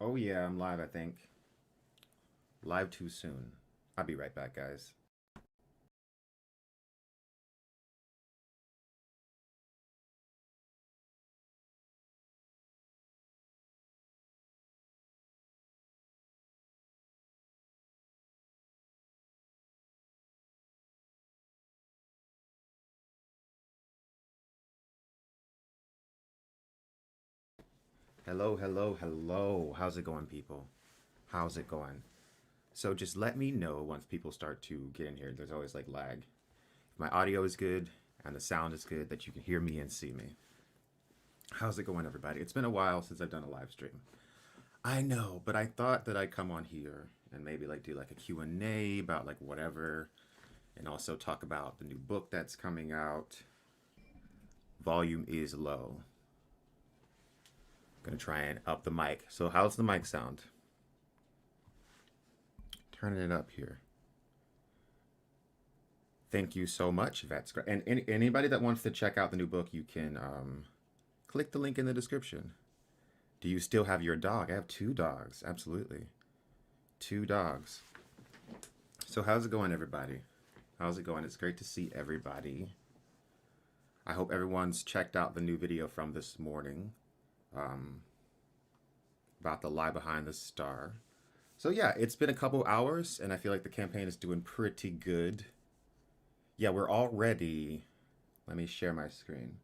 Oh yeah, I'm live, I think. Live too soon. I'll be right back, guys. Hello, hello, hello. How's it going, people? How's it going? So just let me know once people start to get in here. There's always like lag. If my audio is good and the sound is good, that you can hear me and see me. How's it going, everybody? It's been a while since I've done a live stream. I know, but I thought that I'd come on here and maybe like do like a Q&A about like whatever, and also talk about the new book that's coming out. Volume is low. Gonna try and up the mic. So how's the mic sound? Turning it up here. Thank you so much. That's great. And anybody that wants to check out the new book, you can click the link in the description. Do you still have your dog? I have two dogs. Absolutely. Two dogs. So how's it going, everybody? How's it going? It's great to see everybody. I hope everyone's checked out the new video from this morning about the lie behind the star. So yeah, it's been a couple hours, and I feel like the campaign is doing pretty good. Yeah, we're already, let me share my screen.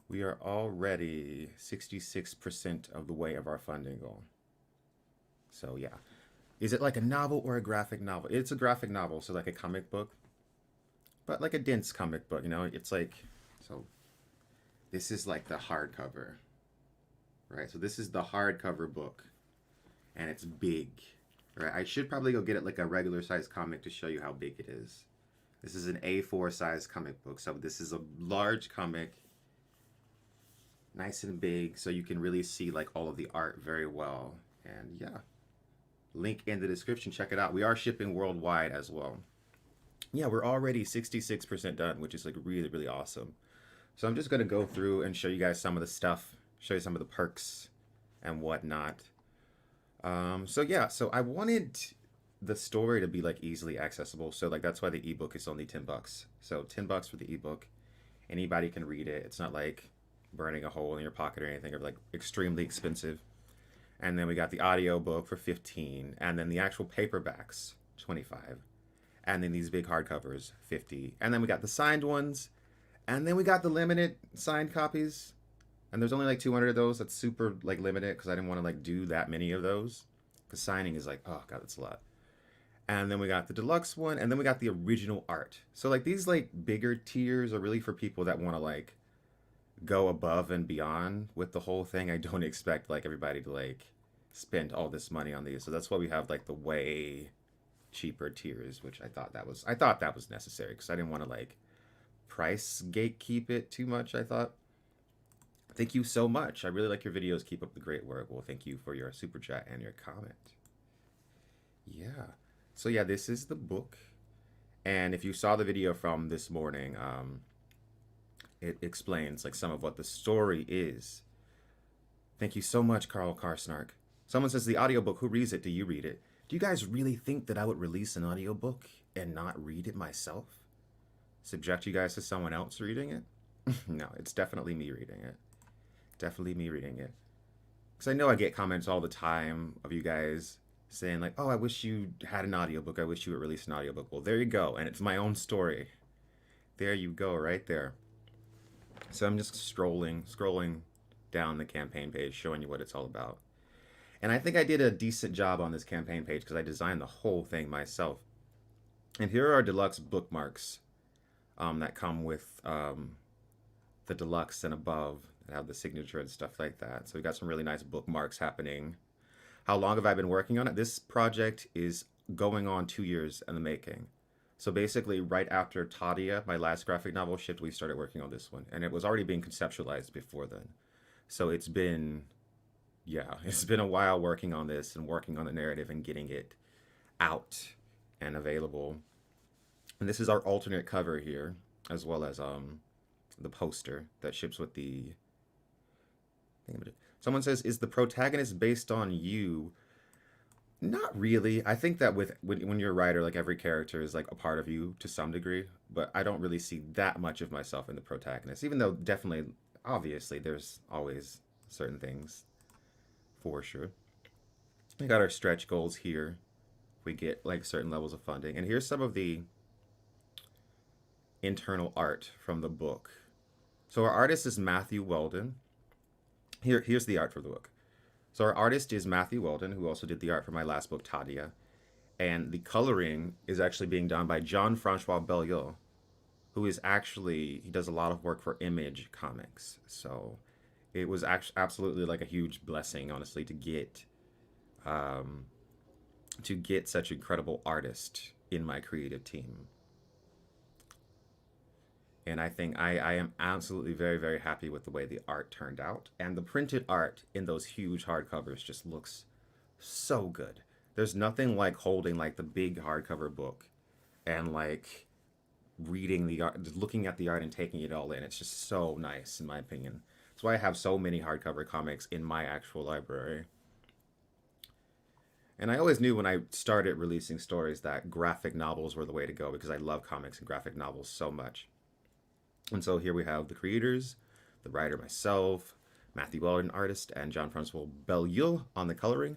We are already 66% of the way of our funding goal. So yeah. Is it like a novel or a graphic novel? It's a graphic novel, so like a comic book, but like a dense comic book, you know? It's like, so this is like the hardcover, right? So this is the hardcover book, and it's big, right? I should probably go get it like a regular size comic to show you how big it is. This is an A4 size comic book, so this is a large comic, nice and big, so you can really see like all of the art very well. And yeah, link in the description. Check it out. We are shipping worldwide as well. Yeah, we're already 66% done, which is like really, really awesome. So I'm just gonna go through and show you guys some of the stuff, show you some of the perks and whatnot. So yeah, so I wanted the story to be like easily accessible. So like that's why the ebook is only $10. So $10 for the ebook. Anybody can read it. It's not like burning a hole in your pocket or anything, or like extremely expensive. And then we got the audio book for 15, and then the actual paperbacks 25, and then these big hardcovers 50, and then we got the signed ones, and then we got the limited signed copies, and there's only like 200 of those. That's super like limited because I didn't want to like do that many of those, because signing is like, oh god, that's a lot. And then we got the deluxe one, and then we got the original art. So like these like bigger tiers are really for people that want to like go above and beyond with the whole thing. I don't expect like everybody to like spend all this money on these. So that's why we have like the way cheaper tiers, which I thought that was necessary because I didn't want to like price gatekeep it too much. I thought. Thank you so much. I really like your videos. Keep up the great work. Well, thank you for your super chat and your comment. Yeah. So yeah, this is the book. And if you saw the video from this morning, it explains like some of what the story is. Thank you so much, Carl Carsnark. Someone says the audiobook, who reads it? Do you read it? Do you guys really think that I would release an audiobook and not read it myself? Subject you guys to someone else reading it? No, it's definitely me reading it. Definitely me reading it. Because I know I get comments all the time of you guys saying like, oh, I wish you had an audiobook. I wish you would release an audiobook. Well, there you go. And it's my own story. There you go, right there. So I'm just scrolling down the campaign page, showing you what it's all about. And I think I did a decent job on this campaign page because I designed the whole thing myself. And here are deluxe bookmarks that come with the deluxe and above that have the signature and stuff like that. So we got some really nice bookmarks happening. How long have I been working on it? This project is going on 2 years in the making. So basically, right after Tadia, my last graphic novel shipped, we started working on this one. And it was already being conceptualized before then. So it's been, yeah, it's been a while working on this and working on the narrative and getting it out and available. And this is our alternate cover here, as well as the poster that ships with the Someone says, is the protagonist based on you? Not really. I think that when you're a writer, like every character is like a part of you to some degree, but I don't really see that much of myself in the protagonist, even though definitely, obviously, there's always certain things for sure. We got our stretch goals here. We get like certain levels of funding. And here's some of the internal art from the book. So our artist is Matthew Weldon. Here's the art for the book. So our artist is Matthew Weldon, who also did the art for my last book, Tadia. And the coloring is actually being done by Jean-Francois Belliot, who is actually, he does a lot of work for Image Comics. So it was actually absolutely like a huge blessing, honestly, um, to get such incredible artist in my creative team. And I think I am absolutely very, very happy with the way the art turned out. And the printed art in those huge hardcovers just looks so good. There's nothing like holding like the big hardcover book and like reading the art, just looking at the art and taking it all in. It's just so nice, in my opinion. That's why I have so many hardcover comics in my actual library. And I always knew when I started releasing stories that graphic novels were the way to go because I love comics and graphic novels so much. And so here we have the creators, the writer myself, Matthew Weldon, artist, and Jean-Francois Belliot on the coloring.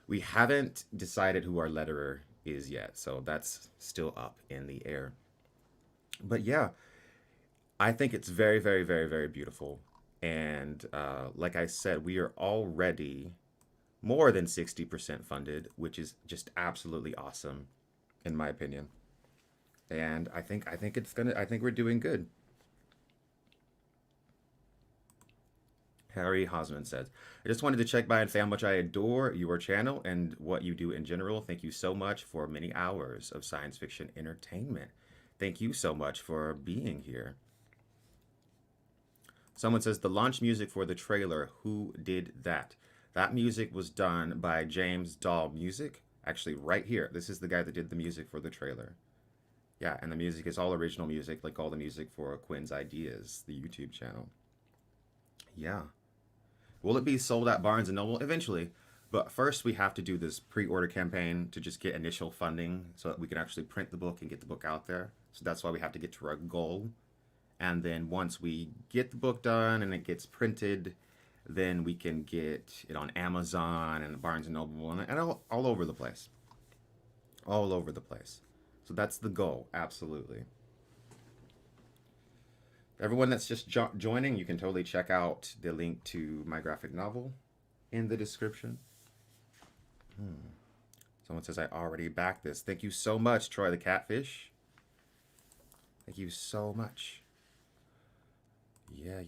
We haven't decided who our letterer is yet, so that's still up in the air. But yeah, I think it's very, very, very, very beautiful. And like I said, we are already more than 60% funded, which is just absolutely awesome, in my opinion. And I think we're doing good. Harry Hosman says, I just wanted to check by and say how much I adore your channel and what you do in general. Thank you so much for many hours of science fiction entertainment. Thank you so much for being here. Someone says, the launch music for the trailer, who did that? That music was done by James Dahl Music. Actually, right here. This is the guy that did the music for the trailer. Yeah, and the music is all original music, like all the music for Quinn's Ideas, the YouTube channel. Yeah. Will it be sold at Barnes& and Noble? Eventually. But first we have to do this pre-order campaign to just get initial funding so that we can actually print the book and get the book out there. So that's why we have to get to our goal. And then once we get the book done and it gets printed, then we can get it on Amazon and Barnes & Noble and all over the place. All over the place. So that's the goal, absolutely. Everyone that's just joining, you can totally check out the link to my graphic novel in the description. Someone says, I already backed this. Thank you so much, Troy the Catfish. Thank you so much. Yeah.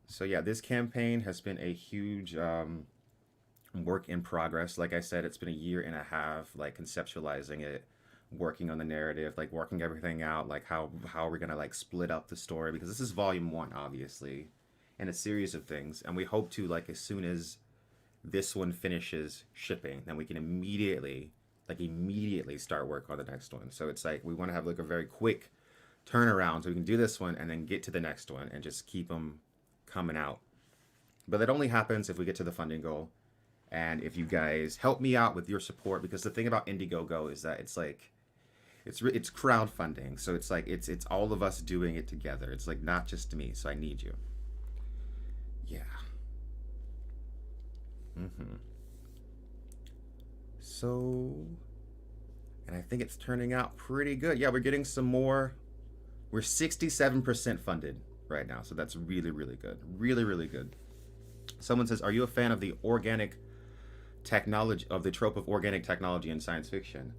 So yeah, this campaign has been a huge work in progress. Like I said, it's been a year and a half, like conceptualizing it, working on the narrative, like working everything out, like how are we gonna like split up the story, because this is volume 1 obviously, and a series of things, and we hope to, like, as soon as this one finishes shipping, then we can immediately start work on the next one. So it's like we want to have like a very quick turnaround so we can do this one and then get to the next one and just keep them coming out. But that only happens if we get to the funding goal and if you guys help me out with your support, because the thing about Indiegogo is that it's like it's crowdfunding, so it's like it's all of us doing it together. It's like not just me, so I need you. Yeah. So, and I think it's turning out pretty good. Yeah, we're getting some more. We're 67% funded right now, so that's really, really good. Really good. Someone says, are you a fan of the organic technology, of the trope of organic technology in science fiction?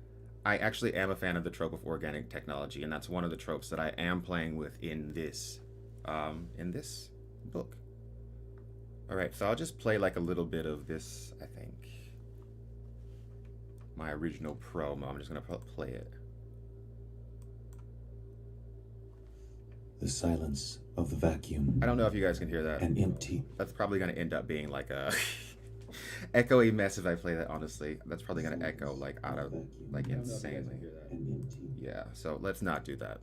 I actually am a fan of the trope of organic technology, and that's one of the tropes that I am playing with in this book. All right, so I'll just play like a little bit of this, I think. My original promo. I'm just going to play it. The silence of the vacuum. I don't know if you guys can hear that. And empty. That's probably going to end up being like a echoey mess if I play that, honestly. That's probably going to echo like out of like insanely. Yeah, so let's not do that.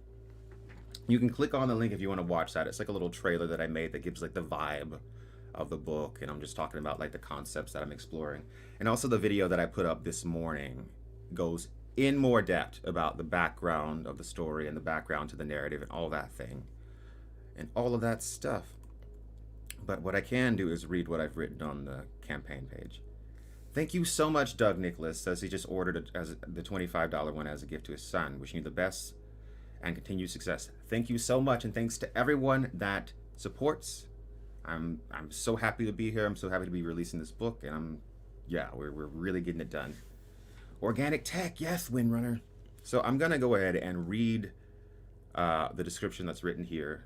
You can click on the link if you want to watch that. It's like a little trailer that I made that gives like the vibe of the book, and I'm just talking about like the concepts that I'm exploring. And also the video that I put up this morning goes in more depth about the background of the story and the background to the narrative and all that thing and all of that stuff. But what I can do is read what I've written on the campaign page. Thank you so much, Doug Nicholas says he just ordered it as the $25 one as a gift to his son. Wishing you the best and continued success. Thank you so much, and thanks to everyone that supports. I'm so happy to be here. I'm so happy to be releasing this book, and we're really getting it done. Organic tech, yes, Windrunner. So I'm gonna go ahead and read the description that's written here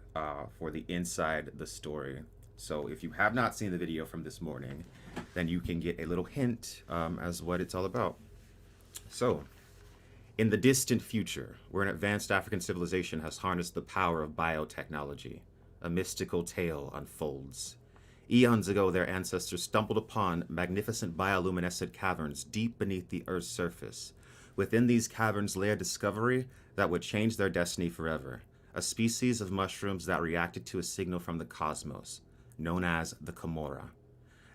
for the inside the story. So if you have not seen the video from this morning, then you can get a little hint as what it's all about. So, in the distant future, where an advanced African civilization has harnessed the power of biotechnology, a mystical tale unfolds. Eons ago, their ancestors stumbled upon magnificent bioluminescent caverns deep beneath the Earth's surface. Within these caverns lay a discovery that would change their destiny forever, a species of mushrooms that reacted to a signal from the cosmos, known as the Camorra.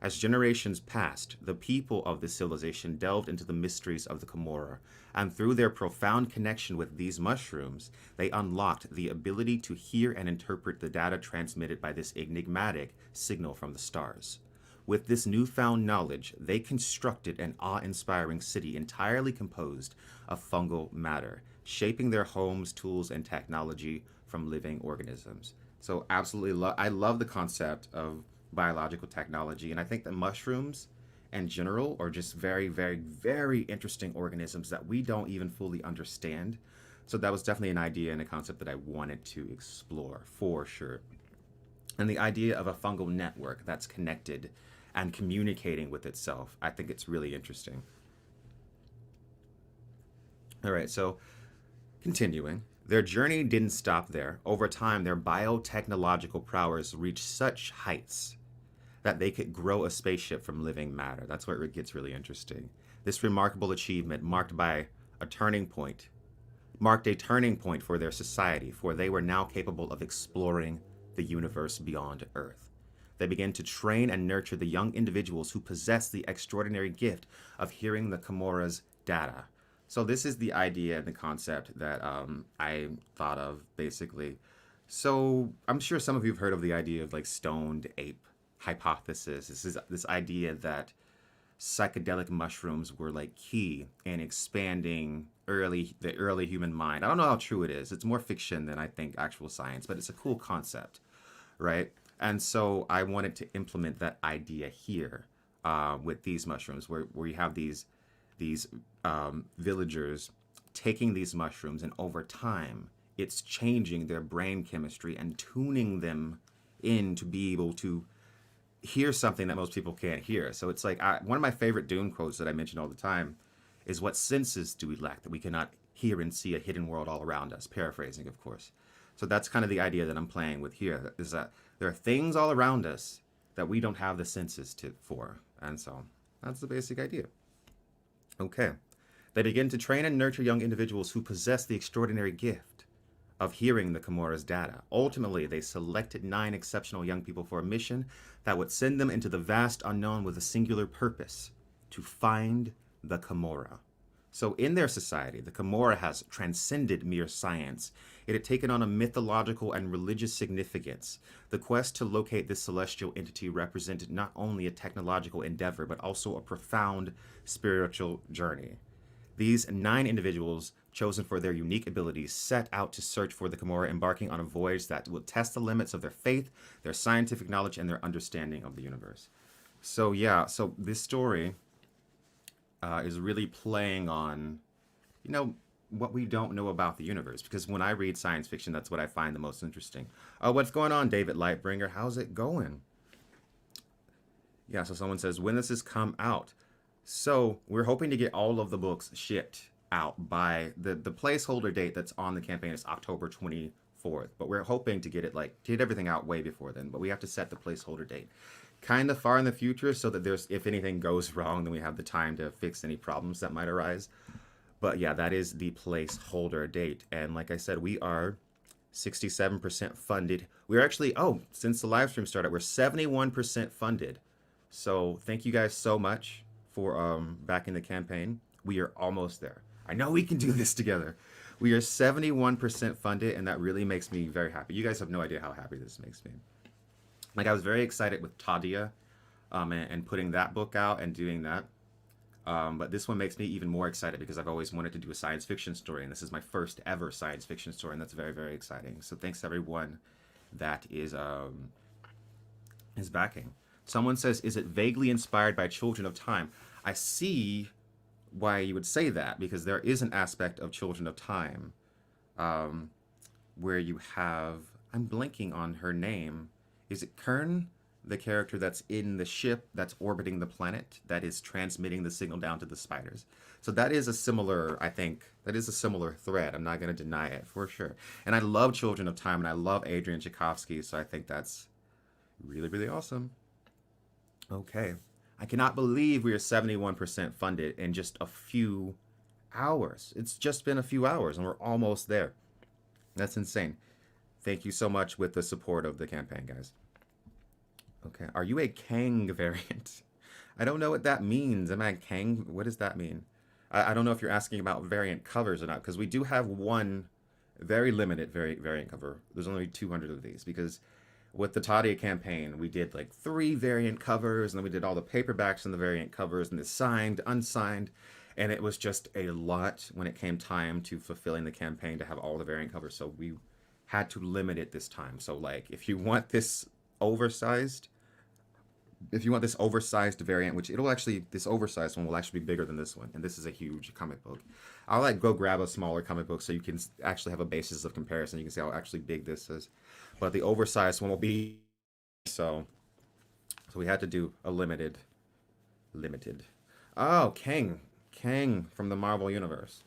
As generations passed, the people of this civilization delved into the mysteries of the Camorra, and through their profound connection with these mushrooms, they unlocked the ability to hear and interpret the data transmitted by this enigmatic signal from the stars. With this newfound knowledge, they constructed an awe-inspiring city entirely composed of fungal matter, shaping their homes, tools, and technology from living organisms. So absolutely, I love the concept of biological technology, and I think that mushrooms in general are just very, very, very interesting organisms that we don't even fully understand. So that was definitely an idea and a concept that I wanted to explore for sure. And the idea of a fungal network that's connected and communicating with itself, I think it's really interesting. All right, so continuing. Their journey didn't stop there. Over time, their biotechnological prowess reached such heights that they could grow a spaceship from living matter. That's where it gets really interesting. This remarkable achievement marked a turning point for their society, for they were now capable of exploring the universe beyond Earth. They began to train and nurture the young individuals who possess the extraordinary gift of hearing the Camorra's data. So this is the idea and the concept that I thought of, basically. So I'm sure some of you have heard of the idea of like stoned ape hypothesis. This is this idea that psychedelic mushrooms were like key in expanding the early human mind. I don't know how true it is. It's more fiction than I think actual science, but it's a cool concept, right? And so I wanted to implement that idea here with these mushrooms, where you have these villagers taking these mushrooms, and over time, it's changing their brain chemistry and tuning them in to be able to hear something that most people can't hear. So it's like one of my favorite Dune quotes that I mention all the time is, "What senses do we lack that we cannot hear and see a hidden world all around us?" Paraphrasing, of course. So that's kind of the idea that I'm playing with here, is that there are things all around us that we don't have the senses for. And so that's the basic idea. Okay. They begin to train and nurture young individuals who possess the extraordinary gift of hearing the Camorra's data. Ultimately, they selected 9 exceptional young people for a mission that would send them into the vast unknown with a singular purpose: to find the Camorra. So in their society, the Camorra has transcended mere science. It had taken on a mythological and religious significance. The quest to locate this celestial entity represented not only a technological endeavor, but also a profound spiritual journey. These 9 individuals, chosen for their unique abilities, set out to search for the Camorra, embarking on a voyage that will test the limits of their faith, their scientific knowledge, and their understanding of the universe. So yeah, so this story is really playing on, what we don't know about the universe. Because when I read science fiction, that's what I find the most interesting. What's going on, David Lightbringer? How's it going? Yeah, so someone says, when does this come out? So we're hoping to get all of the books shipped out by the placeholder date that's on the campaign is October 24th. But we're hoping to get everything out way before then. But we have to set the placeholder date kind of far in the future, so that if anything goes wrong, then we have the time to fix any problems that might arise. But yeah, that is the placeholder date. And like I said, we are 67% funded. We're actually, oh, since the live stream started, we're 71% funded. So thank you guys so much for backing the campaign. We are almost there. I know we can do this together. We are 71% funded, and that really makes me very happy. You guys have no idea how happy this makes me. Like, I was very excited with Tadia and putting that book out and doing that. But this one makes me even more excited because I've always wanted to do a science fiction story, and this is my first ever science fiction story, and that's very, very exciting. So thanks to everyone that is backing. Someone says, "Is it vaguely inspired by Children of Time?" I see why you would say that because there is an aspect of Children of Time um, where you have. I'm blanking on her name. Is it Kern? The character that's in the ship that's orbiting the planet that is transmitting the signal down to the spiders. So that is a similar, I think, that is a similar thread. I'm not going to deny it for sure. And I love Children of Time and I love Adrian Tchaikovsky. So I think that's really, really awesome. Okay. I cannot believe we are 71% funded in just a few hours. It's just been a few hours and we're almost there. That's insane. Thank you so much with the support of the campaign, guys. Okay. Are you a Kang variant? I don't know what that means. Am I a Kang? What does that mean? I don't know if you're asking about variant covers or not, because we do have one very limited variant cover. There's only 200 of these, because with the Tadia campaign, we did like 3 variant covers, and then we did all the paperbacks and the variant covers, and the signed, unsigned, and it was just a lot when it came time to fulfilling the campaign to have all the variant covers, so we had to limit it this time. So like, if you want this oversized variant, which it'll actually, this oversized one will actually be bigger than this one, and this is a huge comic book. I'll like go grab a smaller comic book so you can actually have a basis of comparison. You can see how actually big this is, but the oversized one will be so we had to do a limited. Oh, Kang from the Marvel universe.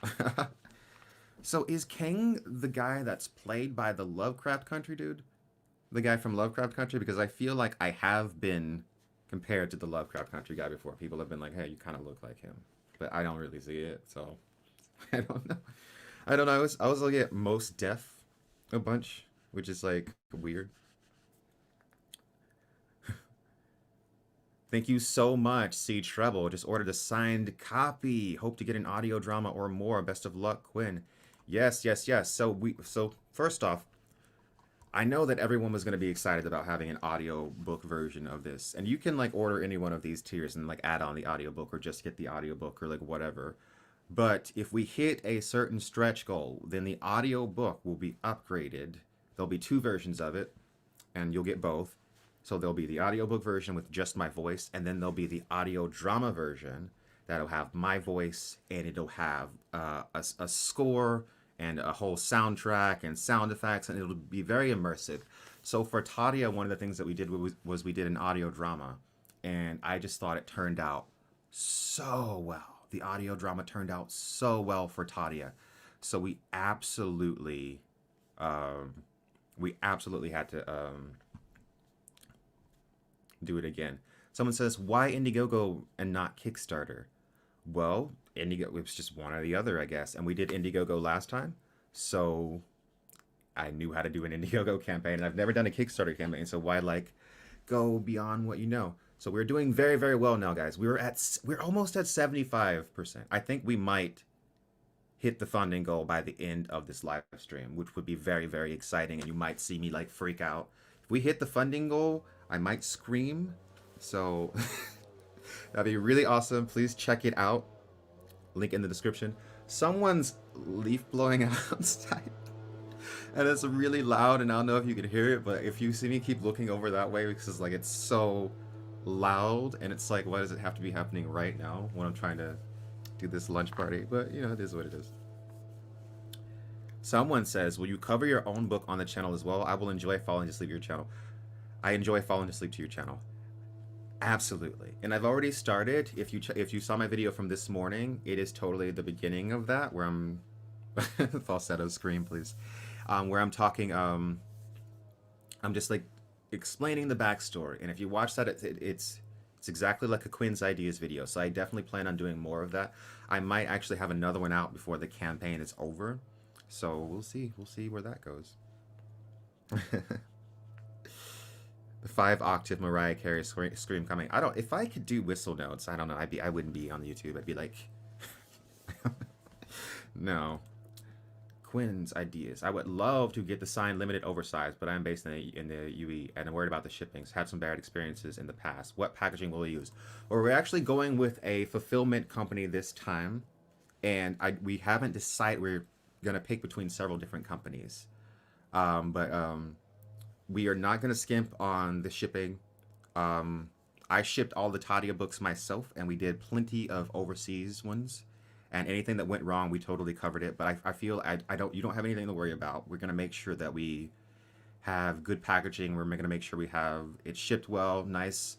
So is Kang the guy that's played by the Lovecraft Country dude? The guy from Lovecraft Country? Because I feel like I have been compared to the Lovecraft Country guy before. People have been like, hey, you kind of look like him. But I don't really see it, so I don't know. I was looking at Most Def a bunch, which is like weird. Thank you so much, Siege Treble. Just ordered a signed copy. Hope to get an audio drama or more. Best of luck, Quinn. Yes. So first off, I know that everyone was going to be excited about having an audio book version of this. And you can like order any one of these tiers and like add on the audiobook or just get the audiobook or like whatever. But if we hit a certain stretch goal, then the audiobook will be upgraded. There'll be 2 versions of it and you'll get both. So there'll be the audiobook version with just my voice, and then there'll be the audio drama version that'll have my voice, and it'll have a score and a whole soundtrack and sound effects, and it'll be very immersive. So for Tadia, one of the things that we did was we did an audio drama, and I just thought it turned out so well. The audio drama turned out so well for Tadia. So we absolutely had to do it again. Someone says, why Indiegogo and not Kickstarter? Well, Indiegogo, it was just one or the other, I guess. And we did Indiegogo last time, so I knew how to do an Indiegogo campaign. And I've never done a Kickstarter campaign, so why like go beyond what you know? So we're doing very, very well now, guys. We're almost at 75%. I think we might hit the funding goal by the end of this live stream, which would be very, very exciting. And you might see me like freak out. If we hit the funding goal, I might scream. So that'd be really awesome. Please check it out. Link in the description. Someone's leaf blowing outside. And it's really loud, and I don't know if you can hear it, but if you see me keep looking over that way, because like it's so loud, and it's like, why does it have to be happening right now when I'm trying to do this lunch party? But you know, it is what it is. Someone says, will you cover your own book on the channel as well? I will enjoy falling asleep to your channel. I enjoy falling asleep to your channel. Absolutely. And I've already started. If you saw my video from this morning, it is totally the beginning of that, where I'm falsetto scream, please. Where I'm talking, I'm just like explaining the backstory. And if you watch that, it's exactly like a Quinn's Ideas video. So I definitely plan on doing more of that. I might actually have another one out before the campaign is over. So we'll see where that goes. The 5 octave Mariah Carey scream coming. I don't. If I could do whistle notes, I don't know. I wouldn't be on YouTube. I'd be like, no. Quinn's ideas. I would love to get the sign limited oversized, but I'm based in the UE and I'm worried about the shippings. Had some bad experiences in the past. What packaging will we use? Or we're actually going with a fulfillment company this time, and we haven't decided. We're gonna pick between several different companies, but we are not gonna skimp on the shipping. I shipped all the Tadia books myself, and we did plenty of overseas ones. And anything that went wrong, we totally covered it. But I feel I don't you don't have anything to worry about. We're gonna make sure that we have good packaging. We're gonna make sure we have it shipped well, nice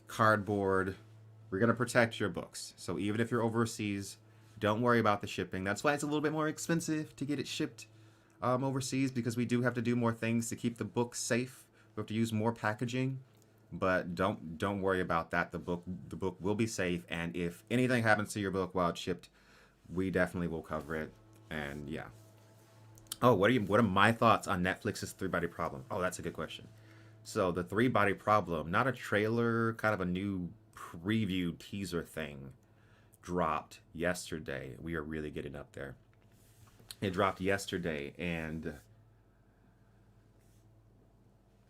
cardboard. We're gonna protect your books. So even if you're overseas, don't worry about the shipping. That's why it's a little bit more expensive to get it shipped overseas, because we do have to do more things to keep the book safe. We have to use more packaging, but don't worry about that. The book will be safe, and if anything happens to your book while it's shipped, we definitely will cover it. And yeah. Oh, what are my thoughts on Netflix's Three Body Problem? Oh, that's a good question. So the Three Body Problem, not a trailer, kind of a new preview teaser thing, dropped yesterday. We are really getting up there. It dropped yesterday, and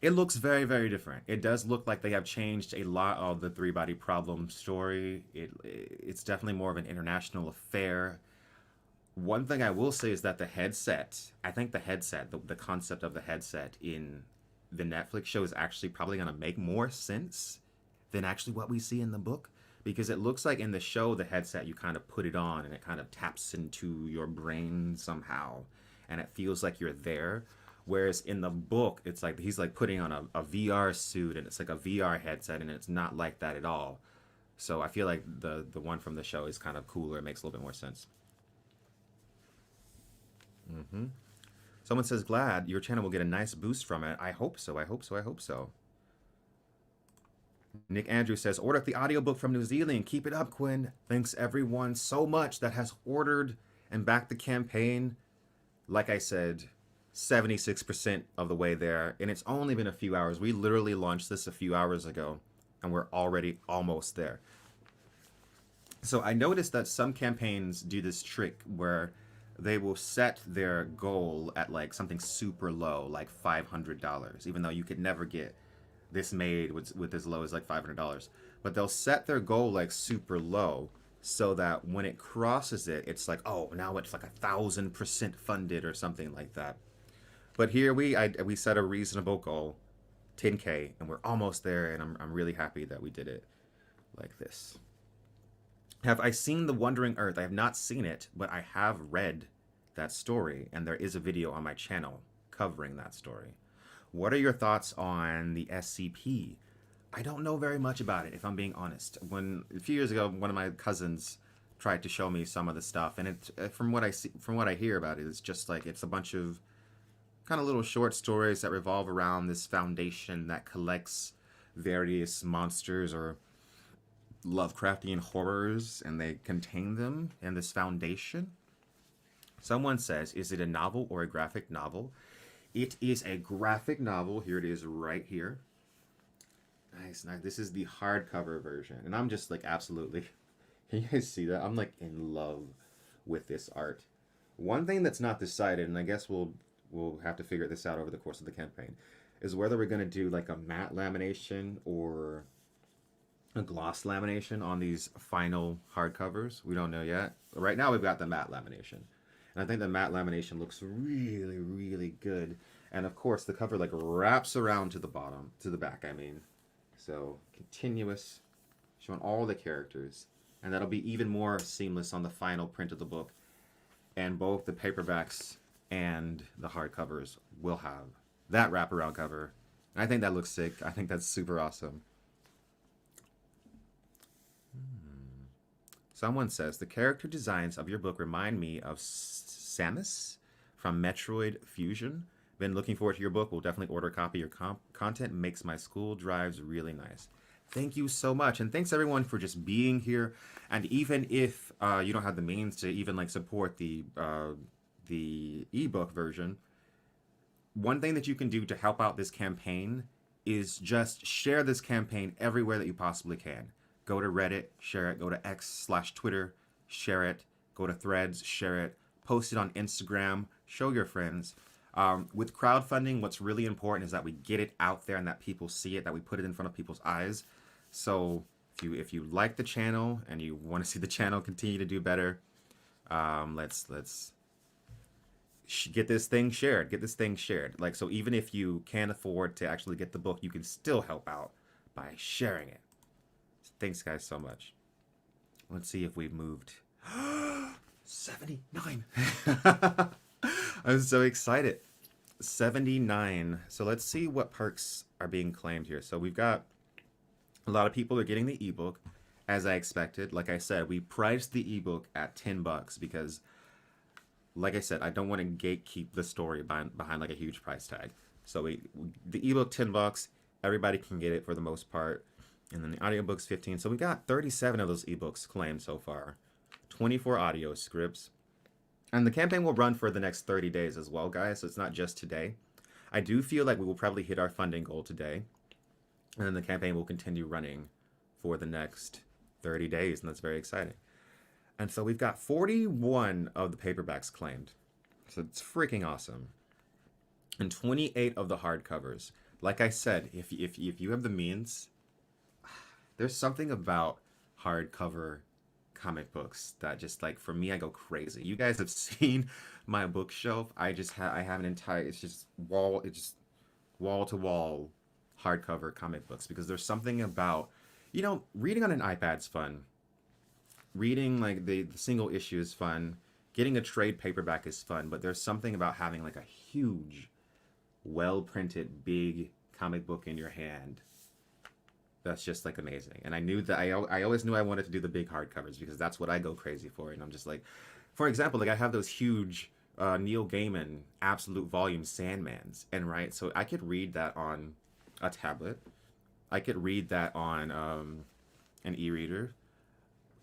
it looks very, very different. It does look like they have changed a lot of the Three Body Problem story. It's definitely more of an international affair. One thing I will say is that the headset, I think the concept of the headset in the Netflix show is actually probably going to make more sense than actually what we see in the book. Because it looks like in the show, the headset, you kind of put it on and it kind of taps into your brain somehow. And it feels like you're there. Whereas in the book, it's like he's like putting on a VR suit and it's like a VR headset, and it's not like that at all. So I feel like the one from the show is kind of cooler. It makes a little bit more sense. Hmm. Someone says, glad your channel will get a nice boost from it. I hope so. I hope so. I hope so. Nick Andrews says, order the audiobook from New Zealand. Keep it up, Quinn. Thanks everyone so much that has ordered and backed the campaign. Like I said, 76% of the way there, and it's only been a few hours. We literally launched this a few hours ago, and we're already almost there. So I noticed that some campaigns do this trick where they will set their goal at like something super low, like $500, even though you could never get this made with as low as like $500. But they'll set their goal like super low so that when it crosses it, it's like, oh, now it's like 1,000% funded or something like that. But here we set a reasonable goal, 10K, and we're almost there, and I'm really happy that we did it like this. Have I seen The Wandering Earth? I have not seen it, but I have read that story, and there is a video on my channel covering that story. What are your thoughts on the SCP? I don't know very much about it, if I'm being honest. When a few years ago, one of my cousins tried to show me some of the stuff, and from what I hear about it, it's just like it's a bunch of kind of little short stories that revolve around this foundation that collects various monsters or Lovecraftian horrors, and they contain them in this foundation. Someone says, is it a novel or a graphic novel? It is a graphic novel. Here it is right here. Nice, nice. This is the hardcover version. And I'm just like absolutely, can you guys see that? I'm like in love with this art. One thing that's not decided, and I guess we'll have to figure this out over the course of the campaign, is whether we're going to do like a matte lamination or a gloss lamination on these final hardcovers. We don't know yet. Right now we've got the matte lamination. And I think the matte lamination looks really, really good. And of course the cover like wraps around to the bottom, to the back, I mean. So continuous, showing all the characters. And that'll be even more seamless on the final print of the book. And both the paperbacks and the hardcovers will have that wraparound cover. And I think that looks sick. I think that's super awesome. Someone says, the character designs of your book remind me of Samus from Metroid Fusion. Been looking forward to your book. We'll definitely order a copy. Your content makes my school drives really nice. Thank you so much. And thanks everyone for just being here. And even if you don't have the means to even like support the ebook version, one thing that you can do to help out this campaign is just share this campaign everywhere that you possibly can. Go to Reddit, share it. Go to X/Twitter, share it. Go to Threads, share it. Post it on Instagram, show your friends. With crowdfunding, what's really important is that we get it out there and that people see it, that we put it in front of people's eyes. So if you like the channel and you want to see the channel continue to do better, let's get this thing shared. Get this thing shared. Like, so even if you can't afford to actually get the book, you can still help out by sharing it. Thanks, guys, so much. Let's see if we've moved. 79. I'm so excited. 79. So let's see what perks are being claimed here. So we've got a lot of people are getting the ebook, as I expected. Like I said, we priced the ebook at $10 because, like I said, I don't want to gatekeep the story behind like a huge price tag. So the ebook $10, everybody can get it for the most part, and then the audiobook's $15. So we got 37 of those ebooks claimed so far, 24 audio scripts, and the campaign will run for the next 30 days as well, guys. So it's not just today. I do feel like we will probably hit our funding goal today, and then the campaign will continue running for the next 30 days, and that's very exciting. And so we've got 41 of the paperbacks claimed. So it's freaking awesome. And 28 of the hardcovers. Like I said, if you have the means, there's something about hardcover comic books that just, like, for me, I go crazy. You guys have seen my bookshelf. I have an entire, it's just wall to wall hardcover comic books, because there's something about, reading on an iPad's fun. Reading like the single issue is fun. Getting a trade paperback is fun, but there's something about having like a huge, well-printed, big comic book in your hand that's just like amazing. And I knew that I always knew I wanted to do the big hardcovers because that's what I go crazy for. And I'm just like, for example, like I have those huge Neil Gaiman absolute volume Sandmans, and right, so I could read that on a tablet. I could read that on an e-reader.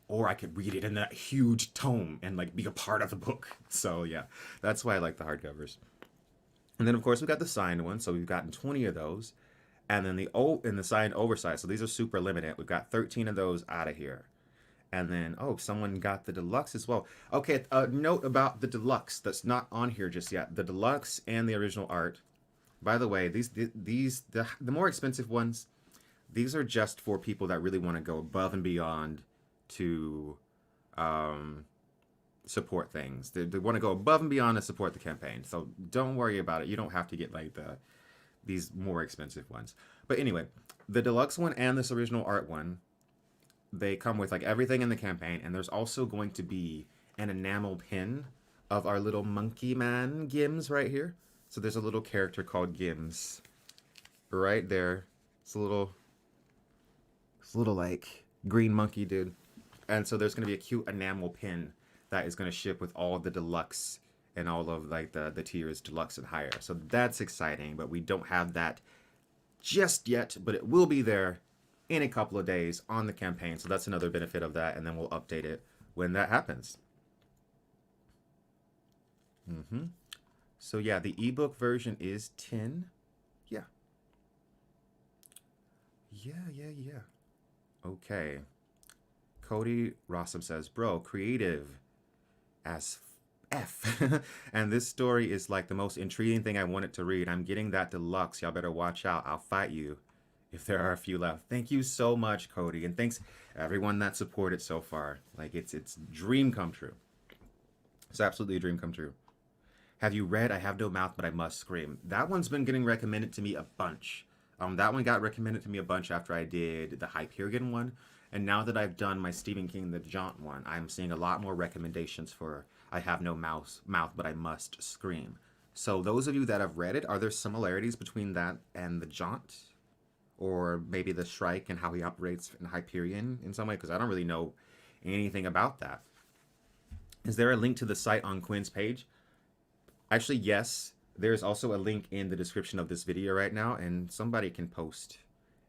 Or I could read it in that huge tome and like be a part of the book. So yeah, that's why I like the hardcovers. And then of course we got the signed ones, so we've gotten 20 of those, and then the signed oversized. So these are super limited. We've got 13 of those out of here. And then someone got the deluxe as well. Okay, note about the deluxe that's not on here just yet. The deluxe and the original art. By the way, the more expensive ones, these are just for people that really want to go above and beyond to support things. They want to go above and beyond to support the campaign. So don't worry about it. You don't have to get like these more expensive ones. But anyway, the deluxe one and this original art one, they come with like everything in the campaign, and there's also going to be an enamel pin of our little monkey man Gims right here. So there's a little character called Gims right there. It's a little like green monkey dude. And so there's going to be a cute enamel pin that is going to ship with all the deluxe and all of like the tiers deluxe and higher. So that's exciting, but we don't have that just yet, but it will be there in a couple of days on the campaign. So that's another benefit of that, and then we'll update it when that happens. So yeah, the ebook version is 10. Yeah. Okay. Cody Rossum says, bro, creative as F. And this story is like the most intriguing thing I wanted to read. I'm getting that deluxe. Y'all better watch out. I'll fight you if there are a few left. Thank you so much, Cody. And thanks everyone that supported so far. Like it's dream come true. It's absolutely a dream come true. Have you read I Have No Mouth But I Must Scream? That one's been getting recommended to me a bunch. That one got recommended to me a bunch after I did the Hyperion one. And now that I've done my Stephen King The Jaunt one, I'm seeing a lot more recommendations for I Have No Mouth But I Must Scream. So those of you that have read it, are there similarities between that and The Jaunt? Or maybe the Shrike and how he operates in Hyperion in some way? Because I don't really know anything about that. Is there a link to the site on Quinn's page? Actually, yes. There's also a link in the description of this video right now, and somebody can post.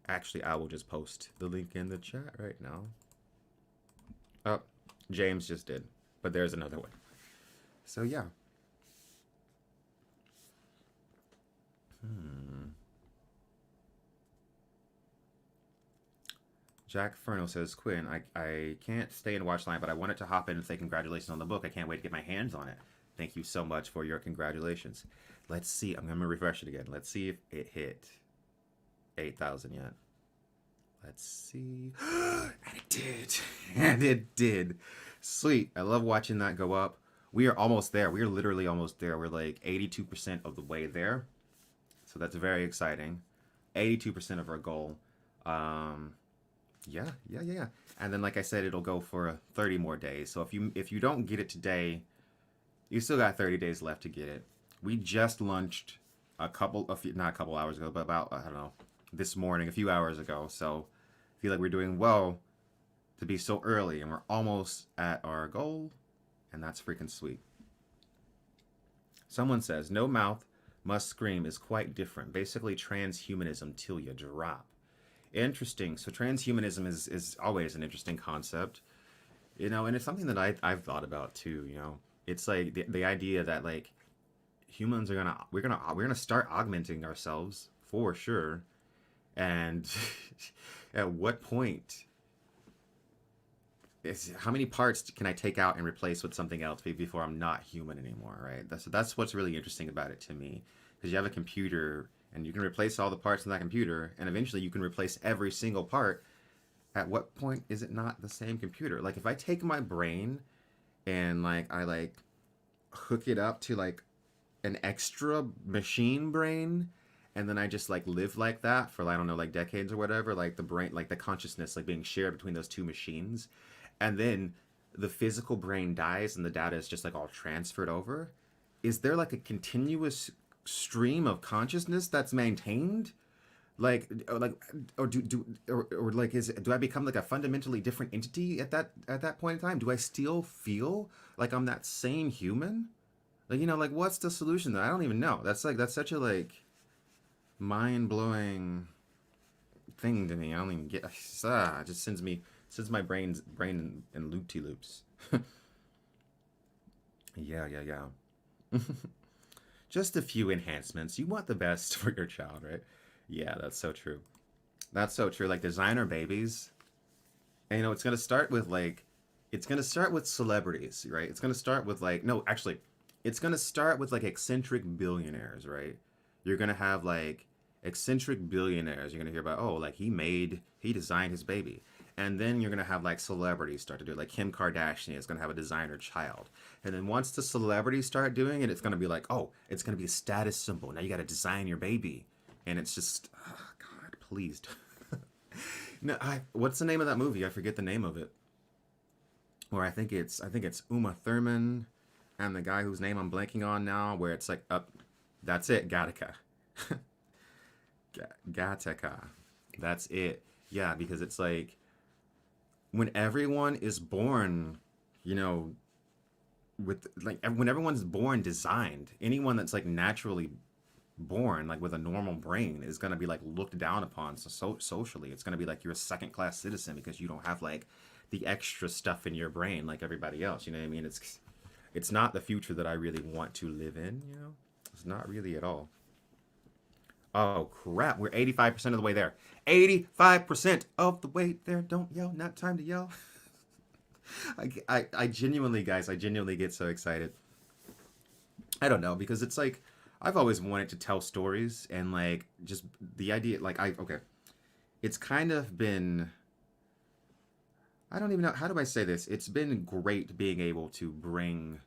Actually, I will just post the link in the chat right now. Oh, James just did, but there's another one. So yeah. Hmm. Jack Furno says, Quinn, I can't stay and watch line, but I wanted to hop in and say congratulations on the book. I can't wait to get my hands on it. Thank you so much for your congratulations. Let's see. I'm going to refresh it again. Let's see if it hit 8,000 yet. Let's see. And it did. And it did. Sweet. I love watching that go up. We are almost there. We are literally almost there. We're like 82% of the way there. So that's very exciting. 82% of our goal. Um, yeah. And then, like I said, it'll go for 30 more days. So if you don't get it today, you still got 30 days left to get it. We just launched not a couple hours ago, but about, I don't know, this morning, a few hours ago. So I feel like we're doing well to be so early, and we're almost at our goal, and that's freaking sweet. Someone says, no mouth must scream is quite different. Basically, transhumanism till you drop. Interesting. So transhumanism is always an interesting concept, and it's something that I've thought about too. It's like the idea that like humans are we're gonna start augmenting ourselves for sure, and at what point how many parts can I take out and replace with something else before I'm not human anymore, right? That's what's really interesting about it to me, because you have a computer and you can replace all the parts in that computer, and eventually you can replace every single part. At what point is it not the same computer? Like if I take my brain and like I like hook it up to like an extra machine brain, and then I just like live like that for I don't know like decades or whatever, like the brain, like the consciousness like being shared between those two machines, and then the physical brain dies and the data is just like all transferred over. Is there like a continuous stream of consciousness that's maintained? Like or or like do I become like a fundamentally different entity at that point in time? Do I still feel like I'm that same human? Like like what's the solution though? I don't even know. That's such a like mind blowing thing to me. I don't even get. It just sends my brain in loopy loops. Yeah. Just a few enhancements. You want the best for your child, right? Yeah, that's so true. That's so true. Like designer babies, and it's gonna start with it's gonna start with celebrities, right? It's gonna start with like, no, actually, it's gonna start with like eccentric billionaires, right? You're gonna have like eccentric billionaires. You're gonna hear about, oh, like he designed his baby. And then you're gonna have like celebrities start to do it. Like Kim Kardashian is gonna have a designer child. And then once the celebrities start doing it, it's gonna be like, oh, it's gonna be a status symbol. Now you gotta design your baby. And it's just, oh, God, please. No, what's the name of that movie? I forget the name of it. Or I think it's Uma Thurman and the guy whose name I'm blanking on now, where it's like up, that's it, Gattaca. Gattaca. That's it. Yeah, because it's like when everyone is born, you know, with like when everyone's born designed, anyone that's like naturally born like with a normal brain is going to be like looked down upon socially. It's going to be like you're a second class citizen because you don't have like the extra stuff in your brain like everybody else. You know what I mean? It's not the future that I really want to live in. It's not really at all. Oh crap, we're 85% of the way there. 85% of the way there. Don't yell, not time to yell. I genuinely, guys, I genuinely get so excited. I don't know, because it's like I've always wanted to tell stories, and like just the idea like okay, it's kind of been, I don't even know how do I say this. It's been great being able to bring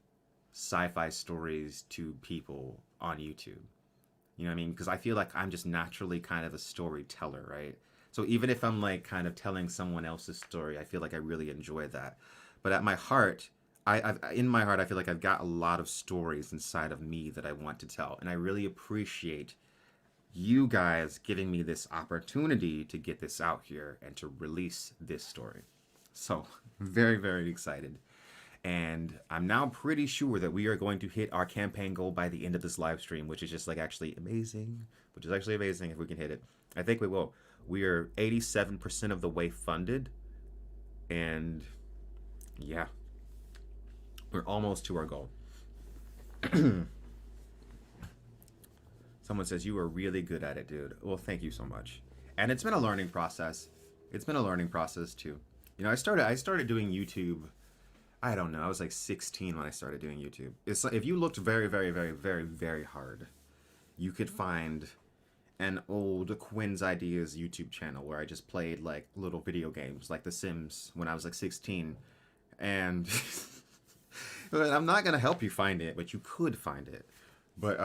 sci-fi stories to people on YouTube. You know what I mean? Because I feel like I'm just naturally kind of a storyteller, right? So even if I'm like kind of telling someone else's story, I feel like I really enjoy that. But at my heart, in my heart, I feel like I've got a lot of stories inside of me that I want to tell, and I really appreciate you guys giving me this opportunity to get this out here and to release this story. So very, very excited. And I'm now pretty sure that we are going to hit our campaign goal by the end of this live stream, which is just like actually amazing. Which is actually amazing if we can hit it. I think we will. We are 87% of the way funded. And yeah, we're almost to our goal. Someone says you were really good at it, dude. Well, thank you so much. And it's been a learning process. It's been a learning process too. You know, I started doing YouTube. I don't know. I was like 16 when I started doing YouTube. It's like, if you looked very, very, very, very, very hard, you could find an old Quinn's Ideas YouTube channel where I just played like little video games like The Sims when I was like 16. And but I'm not gonna help you find it, but you could find it. But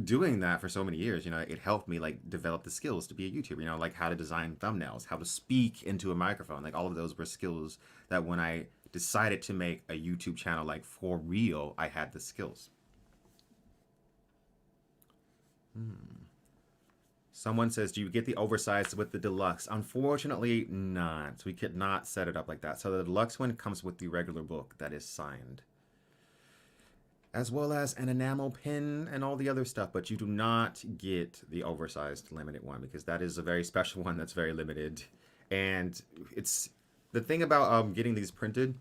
doing that for so many years, you know, it helped me like develop the skills to be a YouTuber, you know, like how to design thumbnails, how to speak into a microphone. Like all of those were skills that when I decided to make a YouTube channel like for real, I had the skills. Someone says, do you get the oversized with the deluxe? Unfortunately, not. We could not set it up like that. So the deluxe one comes with the regular book that is signed, as well as an enamel pin and all the other stuff, but you do not get the oversized limited one because that is a very special one that's very limited. And it's the thing about getting these printed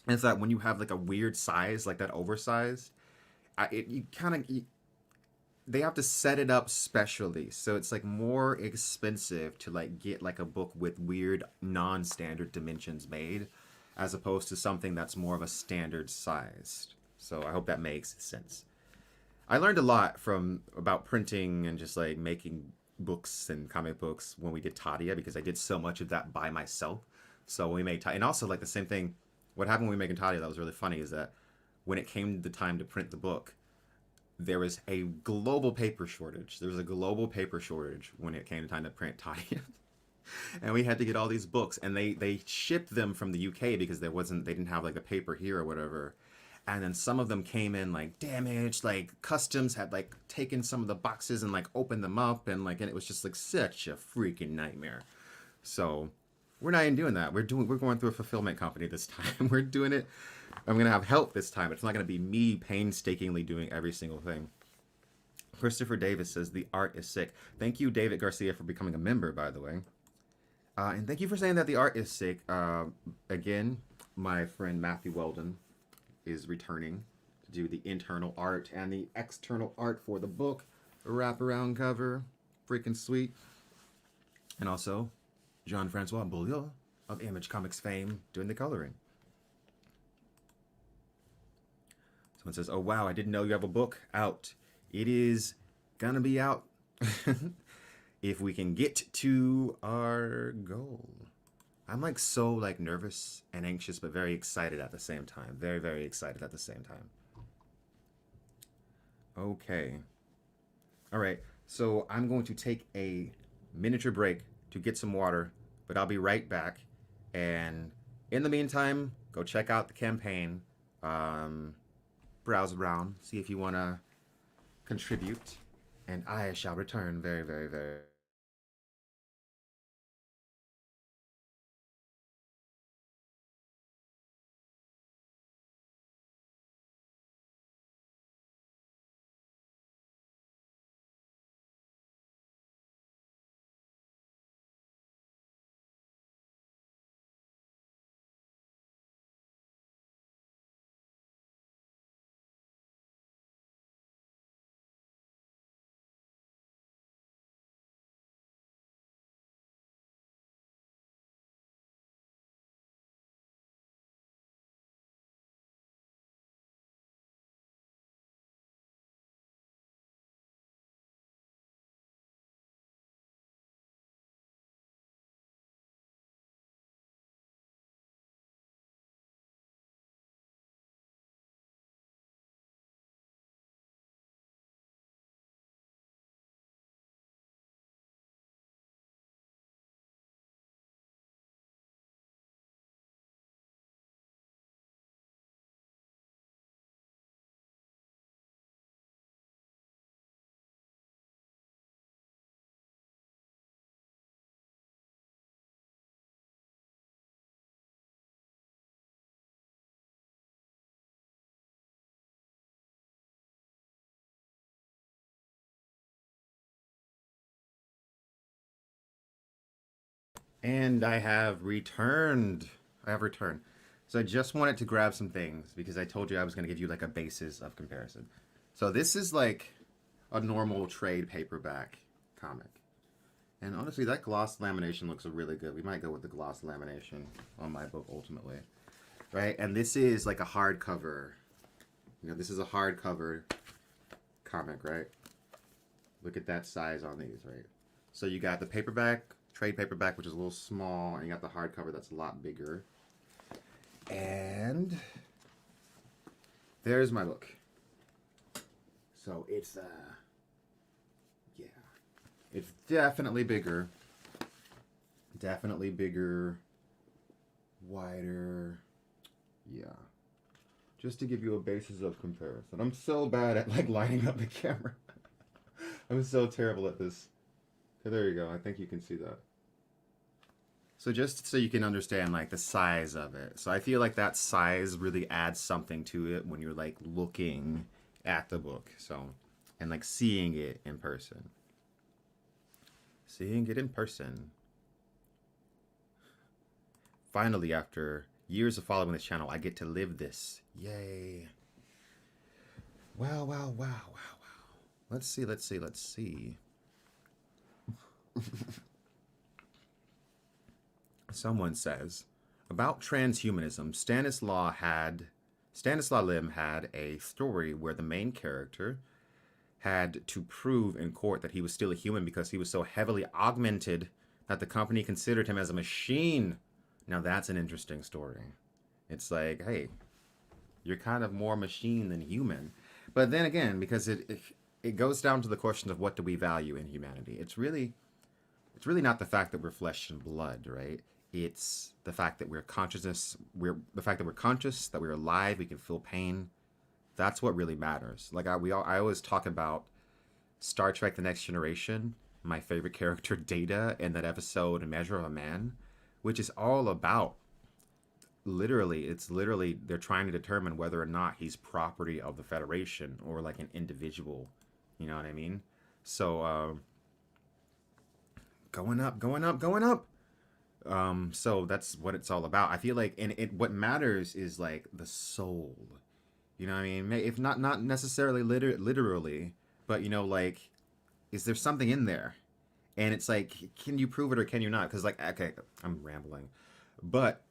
is that when you have like a weird size like that oversized, you kind of they have to set it up specially, so it's like more expensive to like get like a book with weird non-standard dimensions made as opposed to something that's more of a standard sized. So I hope that makes sense. I learned a lot from about printing and just like making books and comic books when we did Tadia because I did so much of that by myself. So when we made Tadia, and also like the same thing, what happened when we were making Tadia that was really funny is that when it came the time to print the book, there was a global paper shortage. There was a global paper shortage when it came time to print Tadia. And we had to get all these books, and they shipped them from the UK because they didn't have like the paper here or whatever. And then some of them came in like damaged, like customs had like taken some of the boxes and like opened them up, and it was just like such a freaking nightmare. So we're not even doing that. We're going through a fulfillment company this time. We're doing it. I'm gonna have help this time. It's not gonna be me painstakingly doing every single thing. Christopher Davis says the art is sick. Thank you, David Garcia, for becoming a member, by the way. And thank you for saying that the art is sick. Again, my friend Matthew Weldon is returning to do the internal art and the external art for the book. A wraparound cover. Freaking sweet. And also, Jean-Francois Beaulieu of Image Comics fame doing the coloring. Someone says, oh wow, I didn't know you have a book out. It is gonna be out if we can get to our goal. I'm like so like nervous and anxious, but very excited at the same time. Very, very excited at the same time. Okay. All right. So I'm going to take a miniature break to get some water, but I'll be right back. And in the meantime, go check out the campaign. Browse around, see if you want to contribute. And I shall return very, very, very. And I have returned. I have returned. So I just wanted to grab some things because I told you I was going to give you like a basis of comparison. So this is like a normal trade paperback comic. And honestly, that gloss lamination looks really good. We might go with the gloss lamination on my book ultimately, right? And this is like a hardcover. You know, this is a hardcover comic, right? Look at that size on these, right? So you got the paperback, trade paperback, which is a little small, and you got the hardcover that's a lot bigger. And there's my book. So it's yeah, it's definitely bigger, wider, yeah. Just to give you a basis of comparison. I'm so bad at like lining up the camera. I'm so terrible at this. Okay, there you go. I think you can see that. So just so you can understand like the size of it. So I feel like that size really adds something to it when you're like looking at the book. So, and like seeing it in person. Seeing it in person. Finally, after years of following this channel, I get to live this. Yay. Wow, wow, wow, wow, wow. Let's see. Someone says, about transhumanism, Stanislaw Lim had a story where the main character had to prove in court that he was still a human because he was so heavily augmented that the company considered him as a machine. Now that's an interesting story. It's like, hey, you're kind of more machine than human. But then again, because it goes down to the question of what do we value in humanity. It's really not the fact that we're flesh and blood, right? It's the fact that we're conscious, that we're alive, we can feel pain. That's what really matters. Like I always talk about Star Trek: The Next Generation, my favorite character Data, and that episode A Measure of a Man, which is all about it's literally they're trying to determine whether or not he's property of the Federation or like an individual. You know what I mean? So going up. So that's what it's all about. I feel like, and what matters is like the soul. You know what I mean? If not necessarily literally, but you know, like, is there something in there? And it's like, can you prove it or can you not? Because like, okay, I'm rambling, but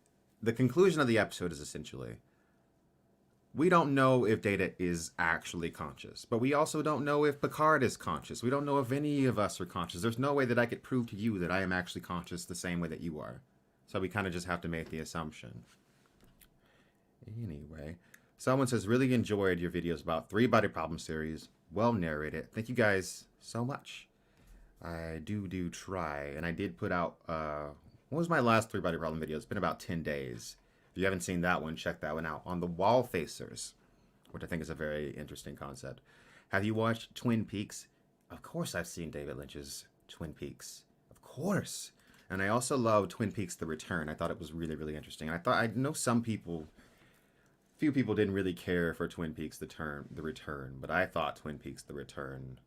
the conclusion of the episode is essentially, we don't know if Data is actually conscious, but we also don't know if Picard is conscious. We don't know if any of us are conscious. There's no way that I could prove to you that I am actually conscious the same way that you are. So we kind of just have to make the assumption. Anyway, someone says, really enjoyed your videos about 3-Body Problem series. Well narrated. Thank you guys so much. I do try. And I did put out, what was my last 3-Body Problem video? It's been about 10 days. If you haven't seen that one, check that one out. On the wall facers, which I think is a very interesting concept. Have you watched Twin Peaks? Of course I've seen David Lynch's Twin Peaks. Of course. And I also love Twin Peaks: The Return. I thought it was really, really interesting. And I know few people didn't really care for Twin Peaks: The Return, but I thought Twin Peaks: The Return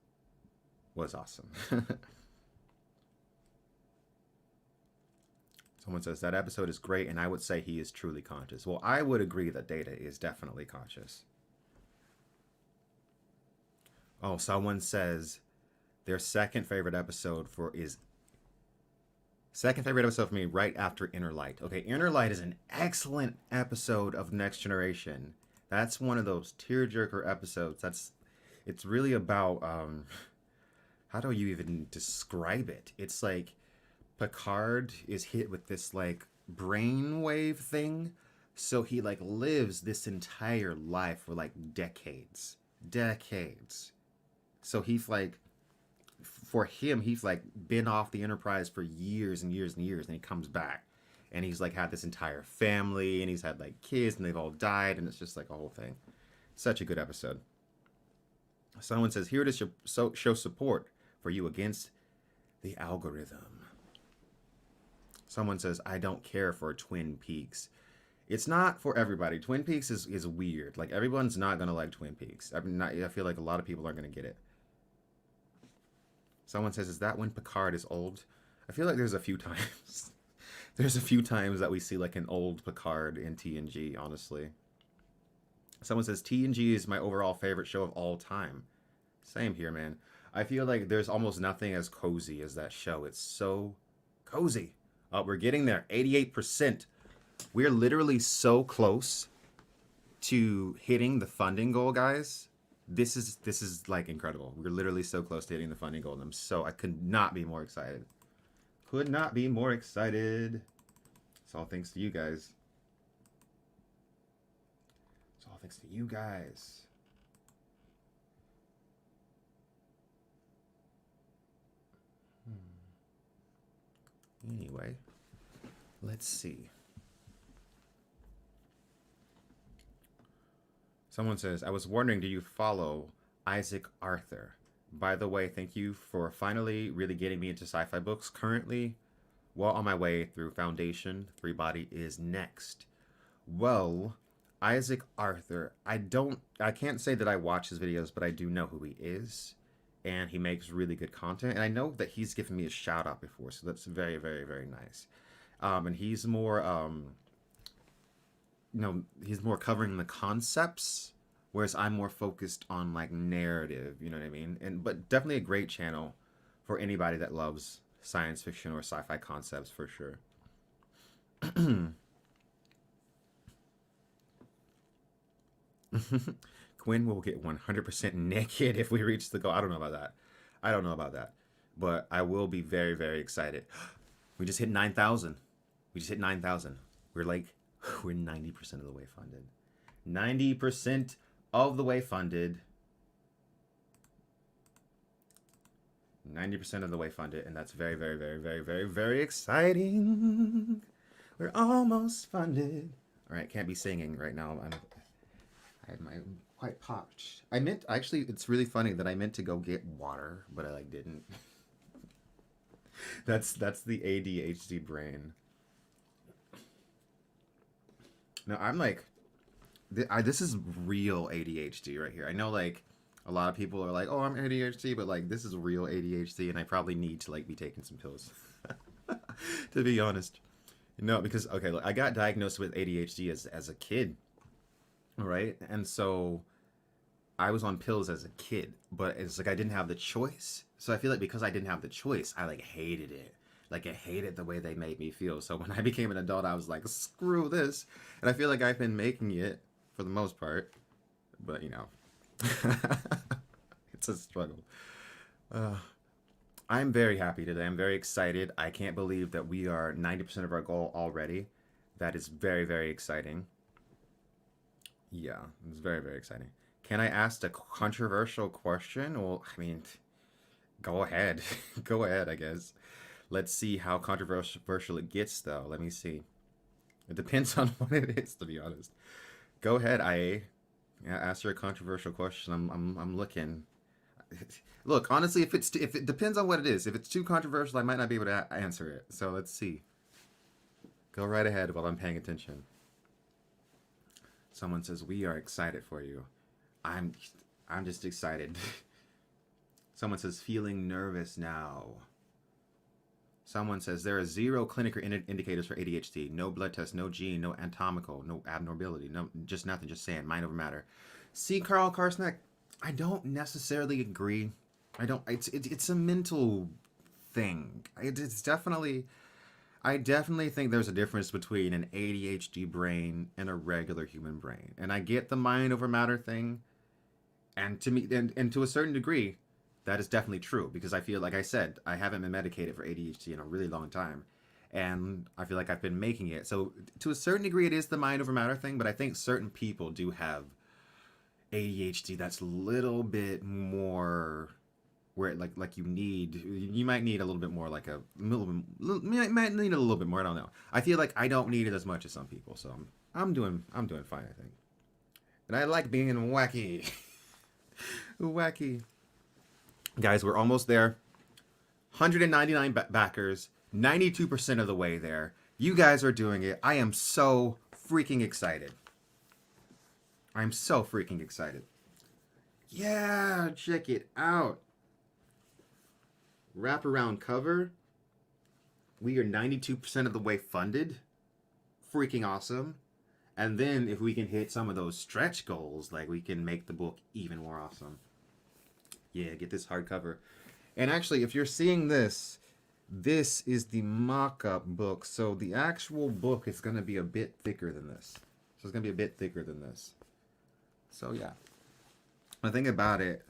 was awesome. Someone says, that episode is great, and I would say he is truly conscious. Well, I would agree that Data is definitely conscious. Oh, someone says their second favorite episode for me right after Inner Light. Okay, Inner Light is an excellent episode of Next Generation. That's one of those tearjerker episodes. It's really about, how do you even describe it? It's like, Picard is hit with this like brainwave thing, so he like lives this entire life for like decades. So he's like, for him, he's like been off the Enterprise for years and years and years, and he comes back, and he's like had this entire family, and he's had like kids, and they've all died, and it's just like a whole thing. Such a good episode. Someone says, here to show support for you against the algorithm. Someone says, I don't care for Twin Peaks. It's not for everybody. Twin Peaks is weird. Like, everyone's not going to like Twin Peaks. I feel like a lot of people aren't going to get it. Someone says, is that when Picard is old? I feel like there's a few times. There's a few times that we see, like, an old Picard in TNG, honestly. Someone says, TNG is my overall favorite show of all time. Same here, man. I feel like there's almost nothing as cozy as that show. It's so cozy. We're getting there. 88%. We're literally so close to hitting the funding goal, guys. This is like incredible. We're literally so close to hitting the funding goal, and I could not be more excited. Could not be more excited. It's all thanks to you guys. It's all thanks to you guys. Anyway, let's see. Someone says, I was wondering, do you follow Isaac Arthur? By the way, thank you for finally really getting me into sci-fi books. Currently, well on my way through Foundation, Three Body is next. Well, Isaac Arthur, I can't say that I watch his videos, but I do know who he is. And he makes really good content. And I know that he's given me a shout out before, so that's very, very, very nice. And he's more, he's more covering the concepts, whereas I'm more focused on like narrative, you know what I mean? But definitely a great channel for anybody that loves science fiction or sci-fi concepts for sure. Quinn will get 100% naked if we reach the goal. I don't know about that. I don't know about that. But I will be very, very excited. We just hit 9,000. We just hit 9,000. We're 90% of the way funded. 90% of the way funded. 90% of the way funded. And that's very, very, very, very, very, very exciting. We're almost funded. All right, can't be singing right now. I had my quite parched. Actually, it's really funny that I meant to go get water, but I didn't. That's the ADHD brain. No, I'm this is real ADHD right here. I know a lot of people are like, oh, I'm ADHD, but this is real ADHD, and I probably need to be taking some pills. To be honest. No, because okay, look, I got diagnosed with ADHD as a kid. All right, and so I was on pills as a kid, but it's I didn't have the choice. So I feel like because I didn't have the choice, I hated it. I hated the way they made me feel. So when I became an adult, I was like, screw this. And I feel like I've been making it for the most part, but it's a struggle. I'm very happy today. I'm very excited. I can't believe that we are 90% of our goal already. That is very, very exciting. Yeah, it's very, very exciting. Can I ask a controversial question? Well, I mean, go ahead. Go ahead, I guess. Let's see how controversial it gets, though. Let me see. It depends on what it is, to be honest. Go ahead, IA. Yeah, ask her a controversial question. I'm looking. Look, honestly, if it depends on what it is. If it's too controversial, I might not be able to answer it. So let's see. Go right ahead while I'm paying attention. Someone says, we are excited for you. I'm just excited. Someone says, feeling nervous now. Someone says, there are 0 clinical indicators for ADHD. No blood test, no gene, no anatomical, no abnormality, no, just nothing, just saying, mind over matter. See, Carl Karsneck, I don't necessarily agree. It's a mental thing. It's definitely... I definitely think there's a difference between an ADHD brain and a regular human brain. And I get the mind over matter thing. And to me, and to a certain degree, that is definitely true. Because I feel, like I said, I haven't been medicated for ADHD in a really long time. And I feel like I've been making it. So to a certain degree, it is the mind over matter thing. But I think certain people do have ADHD that's a little bit more... where you might need a little bit more, might need a little bit more. I don't know. I feel like I don't need it as much as some people, so I'm doing fine, I think. And I like being wacky. Wacky. Guys, we're almost there. 199 backers, 92% of the way there. You guys are doing it. I am so freaking excited. I'm so freaking excited. Yeah, check it out. Wraparound cover. We are 92% of the way funded. Freaking awesome. And then if we can hit some of those stretch goals, we can make the book even more awesome. Yeah, get this hardcover. And actually, if you're seeing this, this is the mock-up book. So the actual book is going to be a bit thicker than this. So it's going to be a bit thicker than this. So yeah. The thing about it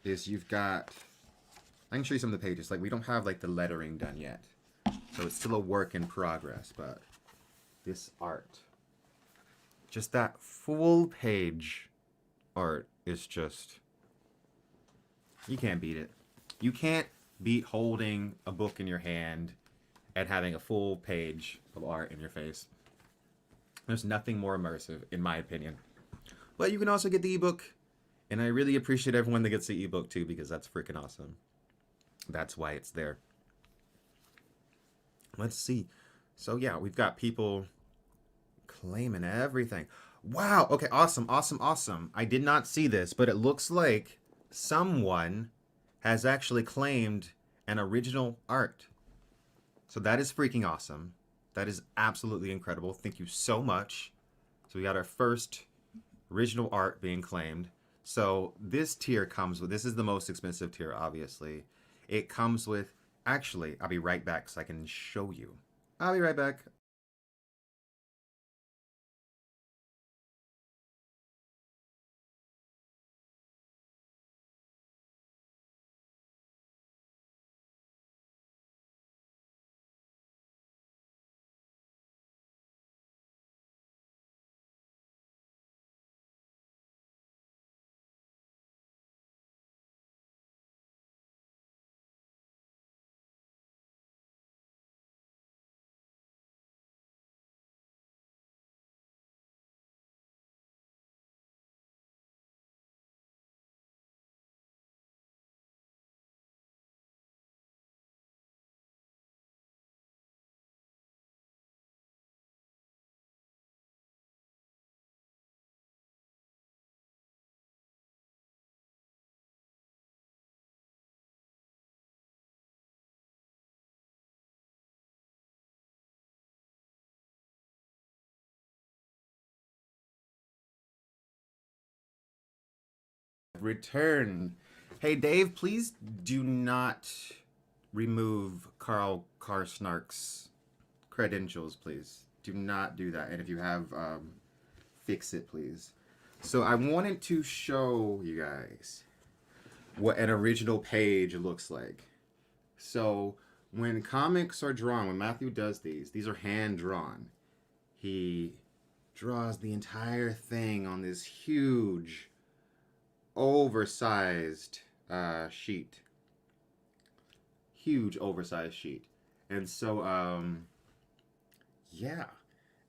is you've got... I can show you some of the pages. Like, we don't have, like, the lettering done yet. So it's still a work in progress. But this art... just that full page art is just... you can't beat it. You can't beat holding a book in your hand and having a full page of art in your face. There's nothing more immersive, in my opinion. But you can also get the ebook, and I really appreciate everyone that gets the ebook too, because that's freaking awesome. That's why it's there. Let's see. So yeah, we've got people claiming everything. Wow. Okay, awesome, awesome, awesome. I did not see this, but it looks like someone has actually claimed an original art. So that is freaking awesome. That is absolutely incredible. Thank you so much. So we got our first original art being claimed. So this tier comes with, this is the most expensive tier, obviously. It comes with, actually, I'll be right back so I can show you. I'll be right back. Return. Hey, Dave, please do not remove Carl Karsnark's credentials, please. Do not do that. And if you have, fix it, please. So I wanted to show you guys what an original page looks like. So when comics are drawn, when Matthew does these are hand drawn. He draws the entire thing on this huge oversized sheet. Huge oversized sheet. And so yeah.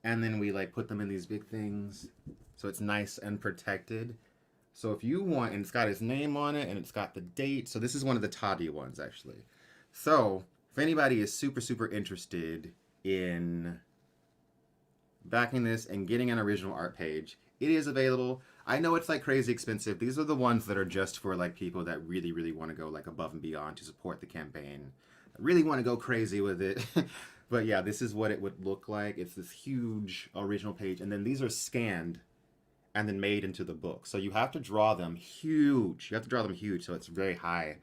And then we like put them in these big things so it's nice and protected. So if you want, and it's got his name on it and it's got the date. So this is one of the Toddy ones actually. So if anybody is super, super interested in backing this and getting an original art page, it is available. I know it's like crazy expensive. These are the ones that are just for like people that really, really want to go like above and beyond to support the campaign. Really want to go crazy with it. But yeah, this is what it would look like. It's this huge original page. And then these are scanned and then made into the book. So you have to draw them huge. You have to draw them huge so it's very high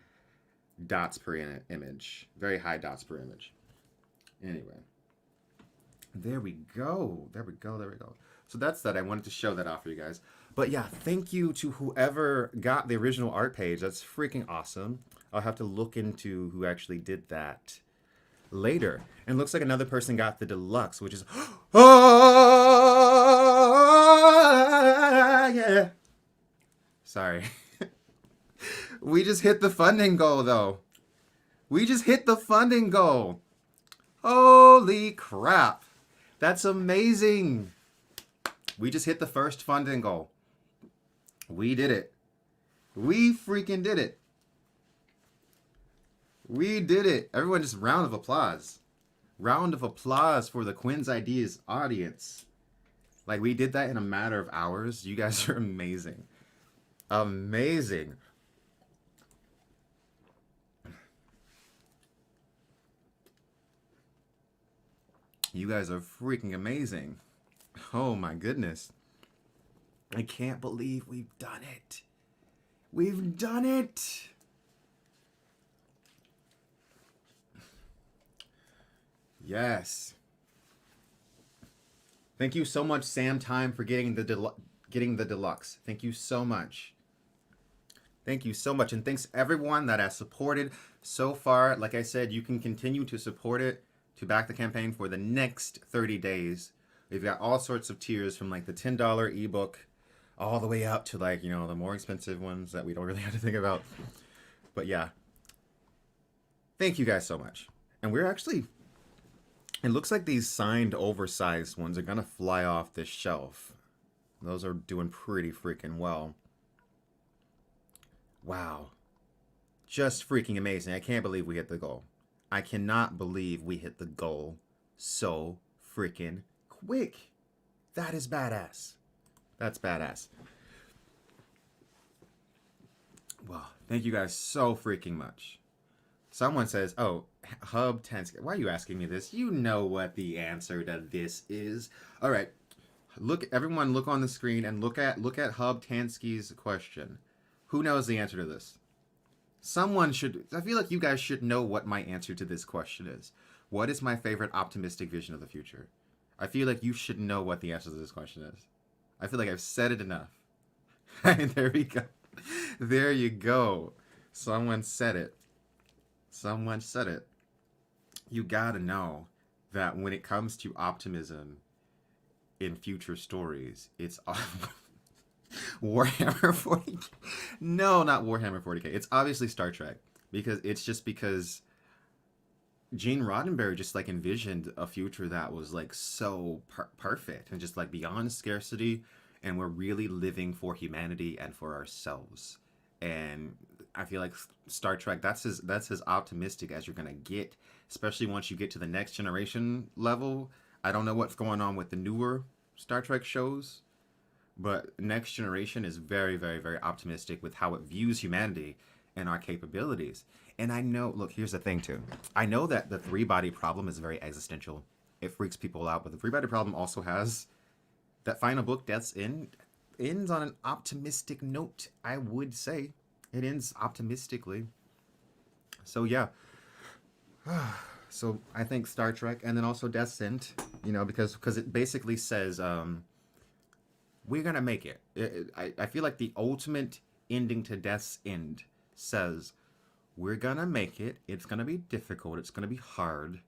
dots per image. Very high dots per image. Anyway. There we go. There we go. There we go. So that's that. I wanted to show that off for you guys. But yeah, thank you to whoever got the original art page. That's freaking awesome. I'll have to look into who actually did that later. And it looks like another person got the deluxe, which is... oh, yeah. Sorry. We just hit the funding goal, though. We just hit the funding goal. Holy crap. That's amazing. We just hit the first funding goal. We did it. We freaking did it. We did it. Everyone just round of applause. Round of applause for the Quinn's Ideas audience. Like, we did that in a matter of hours. You guys are amazing. Amazing. You guys are freaking amazing. Oh my goodness. I can't believe we've done it. We've done it. Yes. Thank you so much, Sam Time, for getting the deluxe. Thank you so much. Thank you so much. And thanks everyone that has supported so far. Like I said, you can continue to support it to back the campaign for the next 30 days. We've got all sorts of tiers from like the $10 ebook all the way up to like, the more expensive ones that we don't really have to think about. But yeah, thank you guys so much. And we're actually, it looks like these signed oversized ones are going to fly off this shelf. Those are doing pretty freaking well. Wow. Just freaking amazing. I can't believe we hit the goal. I cannot believe we hit the goal so freaking quick. That is badass. That's badass. Well, thank you guys so freaking much. Someone says, oh, Hub Tansky. Why are you asking me this? You know what the answer to this is. All right. Everyone look on the screen and look at Hub Tansky's question. Who knows the answer to this? Someone should. I feel like you guys should know what my answer to this question is. What is my favorite optimistic vision of the future? I feel like you should know what the answer to this question is. I feel like I've said it enough. And there we go. There you go. Someone said it. Someone said it. You gotta know that when it comes to optimism in future stories, it's Warhammer 40K. No, not Warhammer 40K. It's obviously Star Trek because Gene Roddenberry just like envisioned a future that was like so perfect and just like beyond scarcity, and we're really living for humanity and for ourselves. And I feel like Star Trek, that's as optimistic as you're gonna get, especially once you get to the next generation level. I don't know what's going on with the newer Star Trek shows, but Next Generation is very, very, very optimistic with how it views humanity and our capabilities. And I know, look, here's the thing too. I know that the three-body problem is very existential. It freaks people out, but the three-body problem also has that final book, Death's End, ends on an optimistic note, I would say. It ends optimistically. So yeah. So I think Star Trek, and then also Death's End, because it basically says, we're gonna make it. I feel like the ultimate ending to Death's End says, we're gonna make it. It's gonna be difficult. It's gonna be hard,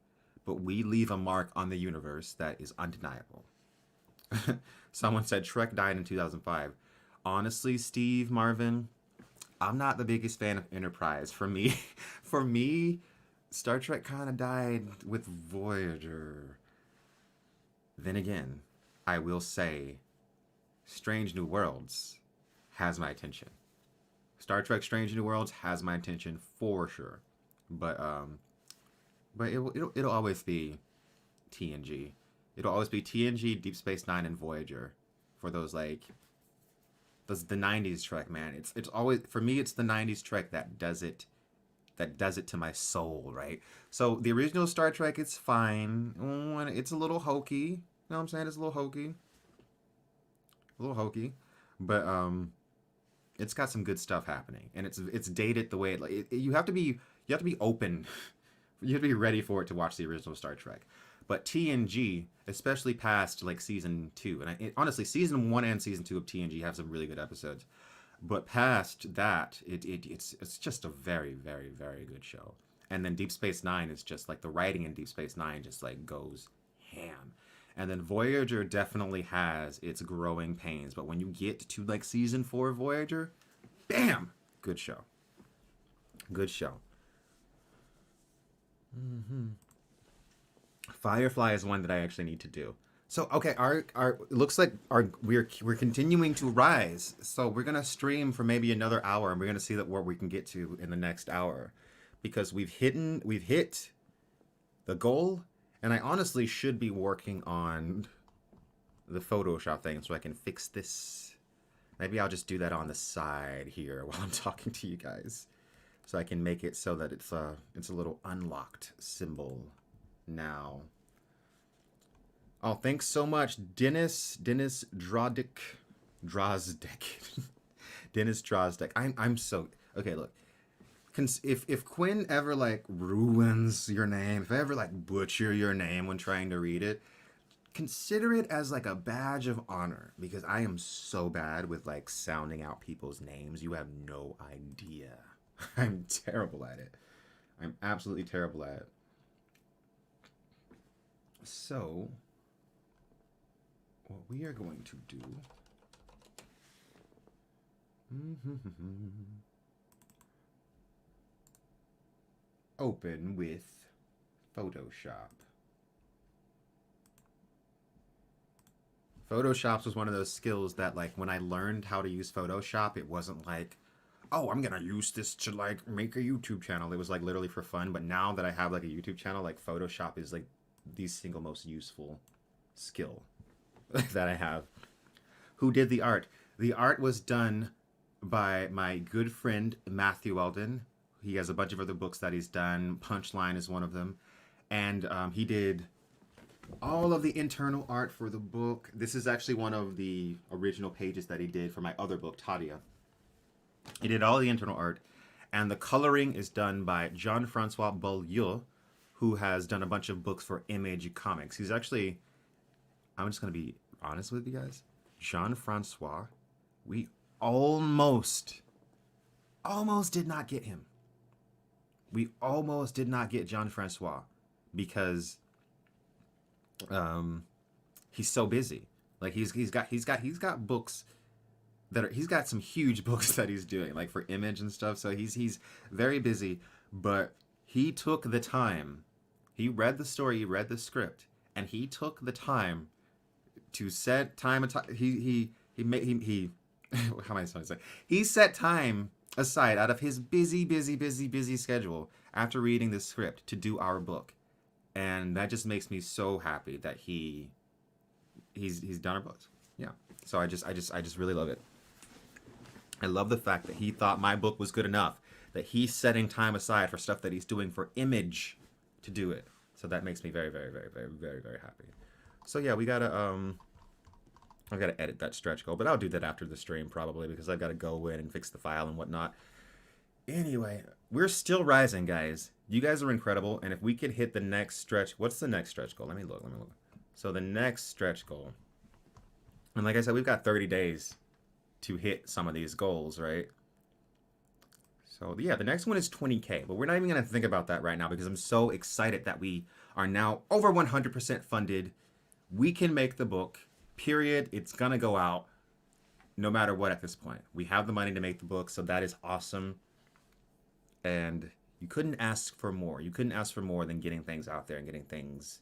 but we leave a mark on the universe that is undeniable. Someone said Trek died in 2005. Honestly, Steve Marvin, I'm not the biggest fan of Enterprise. For me, Star Trek kind of died with Voyager. Then again, I will say, Strange New Worlds has my attention. Star Trek Strange New Worlds has my attention for sure. But it'll always be TNG. It'll always be TNG, Deep Space Nine, and Voyager for those the 90s Trek, man. It's always, for me, it's the 90s Trek that does it to my soul, right? So the original Star Trek, it's fine. It's a little hokey. You know what I'm saying? It's a little hokey. But it's got some good stuff happening, and it's dated the way you have to be open. You have to be ready for it to watch the original Star Trek. But TNG, especially past like season 2, and honestly, season 1 and season 2 of TNG have some really good episodes. But past that, it's just a very, very, very good show. And then Deep Space Nine is just like, the writing in Deep Space Nine just like goes ham. And then Voyager definitely has its growing pains, but when you get to like season 4 of Voyager, bam, good show. Good show. Firefly is one that I actually need to do. So okay, our it looks like we're continuing to rise. So we're gonna stream for maybe another hour, and we're gonna see where we can get to in the next hour, because we've hit the goal, and I honestly should be working on the Photoshop thing so I can fix this. Maybe I'll just do that on the side here while I'm talking to you guys, so I can make it so that it's a little unlocked symbol now. Oh, thanks so much, Dennis Drozdek. Dennis Drozdek. I'm so okay. Look, If Quinn ever like ruins your name, if I ever like butcher your name when trying to read it, consider it as like a badge of honor because I am so bad with like sounding out people's names. You have no idea. I'm terrible at it. I'm absolutely terrible at it. So, what we are going to do. Open with Photoshop. Photoshop was one of those skills that, like, when I learned how to use Photoshop, it wasn't like, oh, I'm gonna use this to like make a YouTube channel. It was like literally for fun. But now that I have like a YouTube channel, like Photoshop is like the single most useful skill that I have. Who did the art? The art was done by my good friend Matthew Weldon. He has a bunch of other books that he's done. Punchline is one of them. And he did all of the internal art for the book. This is actually one of the original pages that he did for my other book, Tadia. He did all the internal art. And the coloring is done by Jean-Francois Beaulieu, who has done a bunch of books for Image Comics. He's actually, I'm just going to be honest with you guys. Jean-Francois, we almost did not get him. We almost did not get Jean-Francois because he's so busy. Like he's got books that are, he's got some huge books that he's doing like for Image and stuff. So he's very busy, but he took the time. He read the story, he read the script, and he took the time to set time. He how am I supposed to say? He set time aside out of his busy schedule after reading the script to do our book, and that just makes me so happy that he's done our books. Yeah, so I just really love it. I love the fact that he thought my book was good enough that he's setting time aside for stuff that he's doing for Image to do it. So that makes me very happy. So yeah, we gotta I've got to edit that stretch goal, but I'll do that after the stream probably because I've got to go in and fix the file and whatnot. Anyway, we're still rising, guys. You guys are incredible, and if we could hit the next stretch, what's the next stretch goal? Let me look. So the next stretch goal, and like I said, we've got 30 days to hit some of these goals, right? So yeah, the next one is 20K, but we're not even going to think about that right now because I'm so excited that we are now over 100% funded. We can make the book. Period. It's gonna go out no matter what at this point. We have the money to make the book, so that is awesome. And you couldn't ask for more. You couldn't ask for more than getting things out there and getting things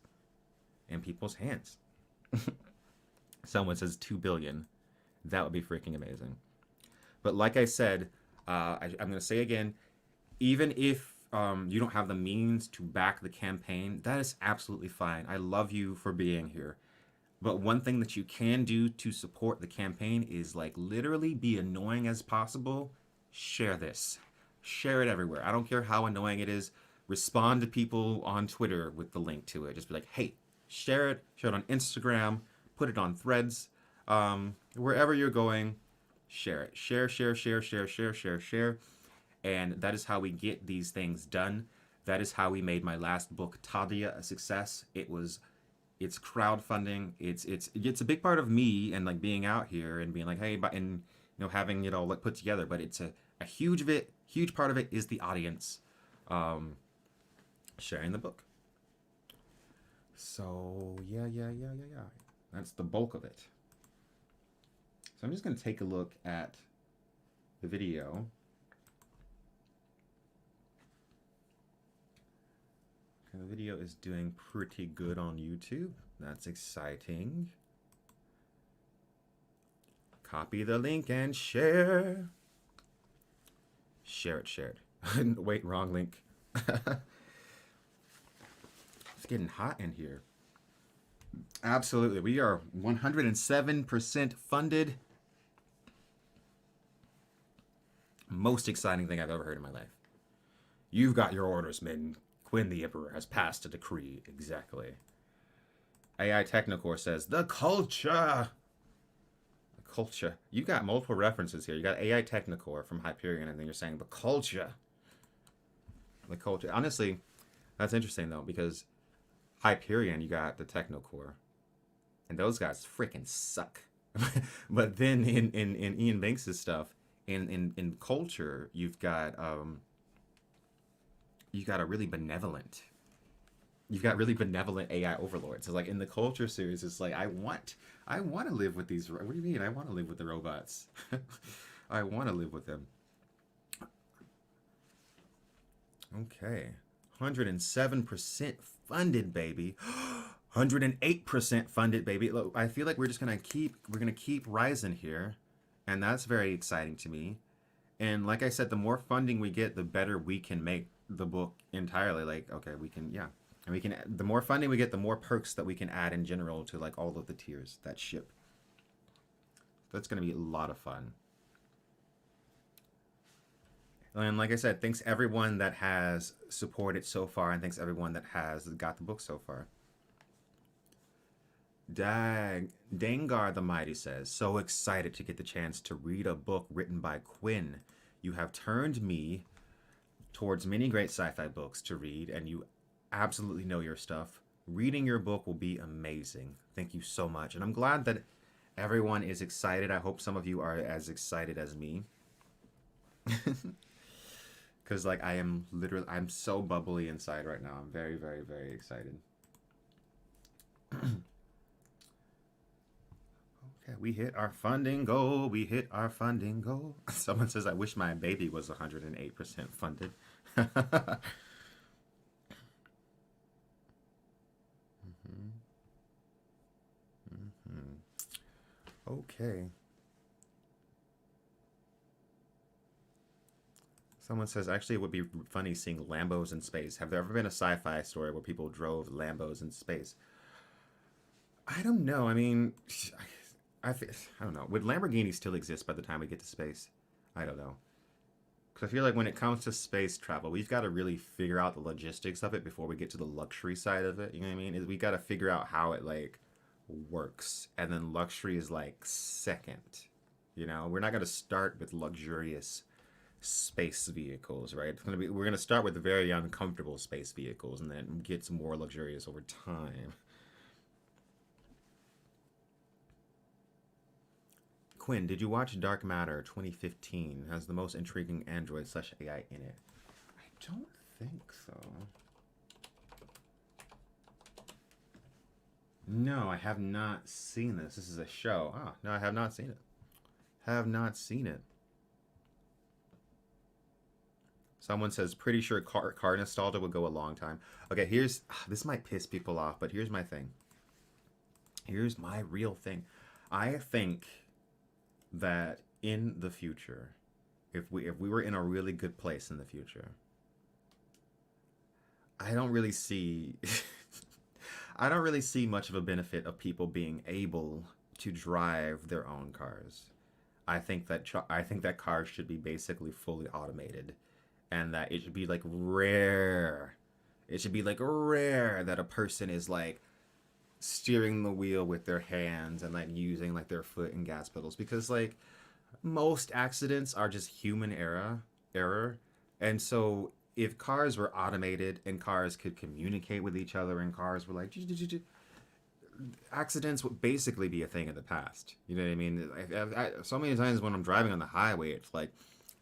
in people's hands. Someone says 2 billion. That would be freaking amazing. But like I said, I'm gonna say again, even if you don't have the means to back the campaign, that is absolutely fine. I love you for being here. But one thing that you can do to support the campaign is like literally be annoying as possible. Share this. Share it everywhere. I don't care how annoying it is. Respond to people on Twitter with the link to it. Just be like, hey, share it. Share it on Instagram. Put it on Threads. Wherever you're going, share it. Share. And that is how we get these things done. That is how we made my last book, Tadia, a success. It's crowdfunding. It's a big part of me and like being out here and being like, hey, and having it all like put together. But it's a huge part of it is the audience sharing the book. So yeah. That's the bulk of it. So I'm just gonna take a look at the video. The video is doing pretty good on YouTube. That's exciting. Copy the link and share. Share it. Wait, wrong link. It's getting hot in here. Absolutely. We are 107% funded. Most exciting thing I've ever heard in my life. You've got your orders, men. Quinn the Emperor has passed a decree. Exactly. AI Technocore says, the culture. The culture. You got multiple references here. You got AI Technocore from Hyperion, and then you're saying the culture. the culture. Honestly, that's interesting though because Hyperion, you got the Technocore, and those guys freaking suck. But then in Ian Banks's stuff, in culture, you've got a really benevolent you've got really benevolent AI overlords. So like in the culture series, it's like I want to live with these. What do you mean? I want to live with the robots. I want to live with them. Okay, 107% funded, baby. 108% funded, baby. Look, I feel like we're gonna keep rising here, and that's very exciting to me. And like I said, the more funding we get, the better we can make the book entirely. Like, okay, we can, yeah. And we can, the more funding we get, the more perks that we can add in general to like all of the tiers that ship. That's going to be a lot of fun. And like I said, thanks everyone that has supported so far, and thanks everyone that has got the book so far. Dangar the Mighty says, so excited to get the chance to read a book written by Quinn. You have turned me towards many great sci-fi books to read, and you absolutely know your stuff. Reading your book will be amazing. Thank you so much. And I'm glad that everyone is excited. I hope some of you are as excited as me. Because like I'm so bubbly inside right now. I'm very, very, very excited. Okay, we hit our funding goal. We hit our funding goal. Someone says, I wish my baby was 108% funded. Mm-hmm. Mm-hmm. Okay. Someone says, actually, it would be funny seeing Lambos in space. Have there ever been a sci-fi story where people drove Lambos in space? I don't know. I mean, I don't know. Would Lamborghini still exist by the time we get to space? I don't know. Because I feel like when it comes to space travel, we've got to really figure out the logistics of it before we get to the luxury side of it. You know what I mean? We got to figure out how it like works, and then luxury is like second. You know, we're not going to start with luxurious space vehicles, right? We're gonna start with the very uncomfortable space vehicles, and then get some more luxurious over time. Quinn, did you watch Dark Matter 2015? It has the most intriguing android slash AI in it. I don't think so. No, I have not seen this. This is a show. Ah, no, I have not seen it. Have not seen it. Someone says, pretty sure car nostalgia would go a long time. Okay, this might piss people off, but here's my thing. Here's my real thing. I think that in the future, if we were in a really good place in the future, I don't really see I don't really see much of a benefit of people being able to drive their own cars. I think that cars should be basically fully automated, and that it should be like rare. It should be like rare that a person is like steering the wheel with their hands and like using like their foot and gas pedals, because like most accidents are just human error. And so if cars were automated and cars could communicate with each other and cars were like accidents would basically be a thing of the past. You know what I mean? So many times when I'm driving on the highway, it's like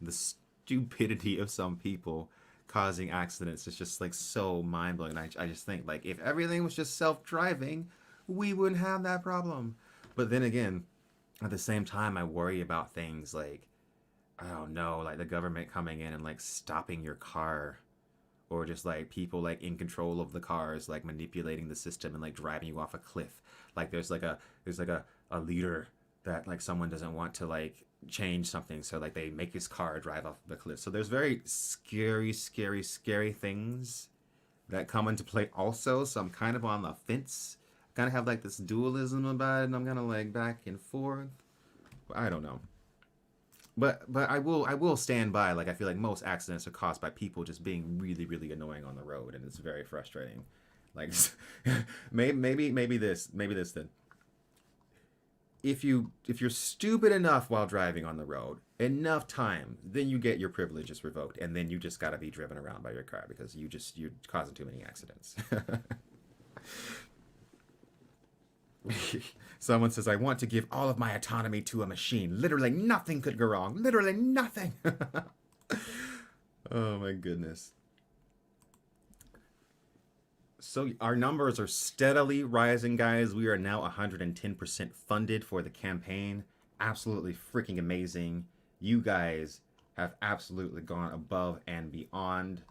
the stupidity of some people causing accidents is just like so mind-blowing. I just think like if everything was just self-driving, we wouldn't have that problem. But then again, at the same time, I worry about things like, I don't know, like the government coming in and like stopping your car, or just like people like in control of the cars, like manipulating the system and like driving you off a cliff. Like there's like a leader that like someone doesn't want to like change something, so like they make his car drive off the cliff. So there's very scary things that come into play also. So I'm kind of on the fence. I kind of have like this dualism about it, and I'm kind of like back and forth. I don't know. But I will stand by, like I feel like most accidents are caused by people just being really annoying on the road, and it's very frustrating. Like maybe this then. if you're stupid enough while driving on the road, enough time, then you get your privileges revoked, and then you just got to be driven around by your car because you're causing too many accidents. Someone says, I want to give all of my autonomy to a machine. Literally nothing could go wrong. Literally nothing. Oh my goodness. So our numbers are steadily rising, guys. We are now 110% funded for the campaign. Absolutely freaking amazing. You guys have absolutely gone above and beyond.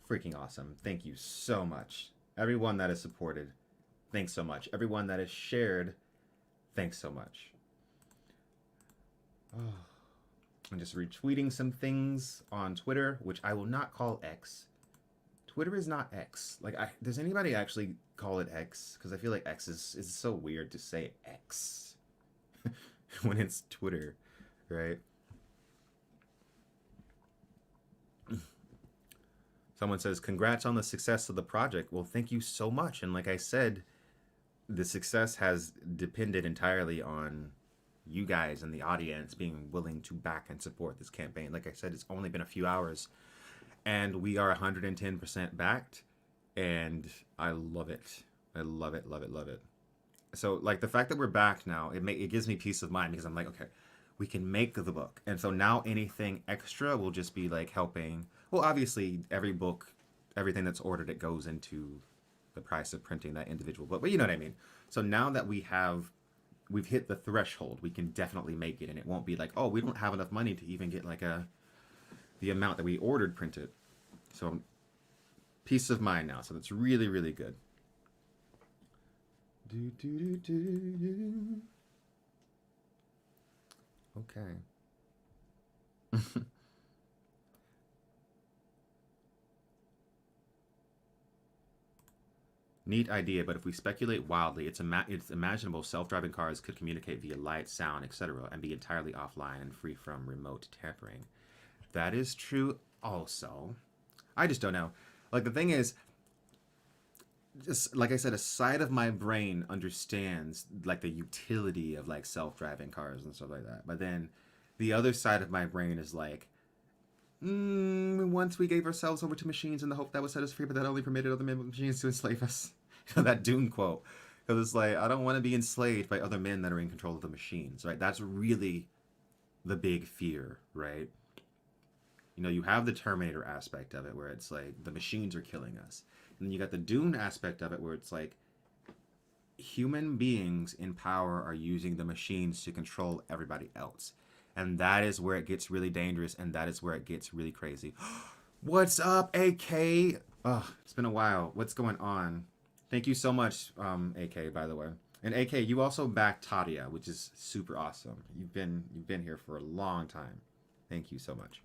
Freaking awesome. Thank you so much. Everyone that has supported, thanks so much. Everyone that has shared, thanks so much. Oh. I'm just retweeting some things on Twitter, which I will not call X. Twitter is not X. Like, does anybody actually call it X? Because I feel like X is so weird to say X when it's Twitter, right? Someone says, congrats on the success of the project. Well, thank you so much. And like I said, the success has depended entirely on you guys and the audience being willing to back and support this campaign. Like I said, it's only been a few hours and we are 110% backed, and I love it. I love it, love it, love it. So like the fact that we're backed now, it gives me peace of mind because I'm like, okay, we can make the book. And so now anything extra will just be like helping. Well, obviously every book, everything that's ordered, it goes into the price of printing that individual book. But you know what I mean? So now that we've hit the threshold, we can definitely make it, and it won't be like, oh, we don't have enough money to even get like the amount that we ordered printed. So peace of mind now. So that's really, really good. Okay. Neat idea, but if we speculate wildly, it's imaginable self-driving cars could communicate via light, sound, etc., and be entirely offline and free from remote tampering. That is true also. I just don't know. Like, the thing is, just like I said, a side of my brain understands like the utility of like self-driving cars and stuff like that. But then the other side of my brain is like, once we gave ourselves over to machines in the hope that would set us free, but that only permitted other machines to enslave us. You know, that Dune quote. Because it's like, I don't want to be enslaved by other men that are in control of the machines, right? That's really the big fear, right? You know, you have the Terminator aspect of it where it's like the machines are killing us. And then you got the Dune aspect of it where it's like human beings in power are using the machines to control everybody else. And that is where it gets really dangerous, and that is where it gets really crazy. What's up, AK? Oh, it's been a while. What's going on? Thank you so much, AK, by the way. And AK, you also backed Tadia, which is super awesome. You've been here for a long time. Thank you so much.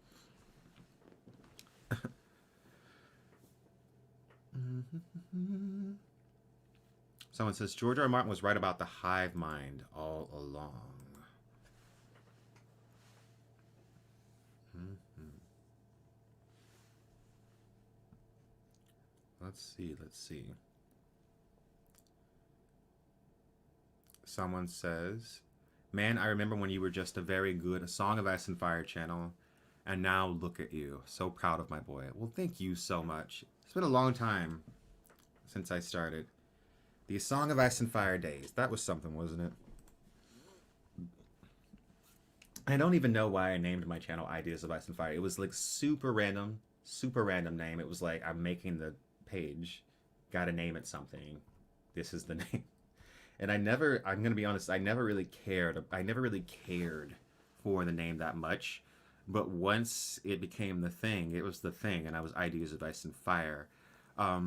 Someone says George R. R. Martin was right about the hive mind all along. Let's see. Someone says, man, I remember when you were just a very good Song of Ice and Fire channel, and now look at you. So proud of my boy. Well, thank you so much. It's been a long time since I started. The Song of Ice and Fire days. That was something, wasn't it? I don't even know why I named my channel Ideas of Ice and Fire. It was like super random name. It was like, I'm making the page, gotta name it something. This is the name. And I'm gonna be honest, I never really cared for the name that much. But once it became the thing, it was the thing, and I was Ideas of Ice and Fire. But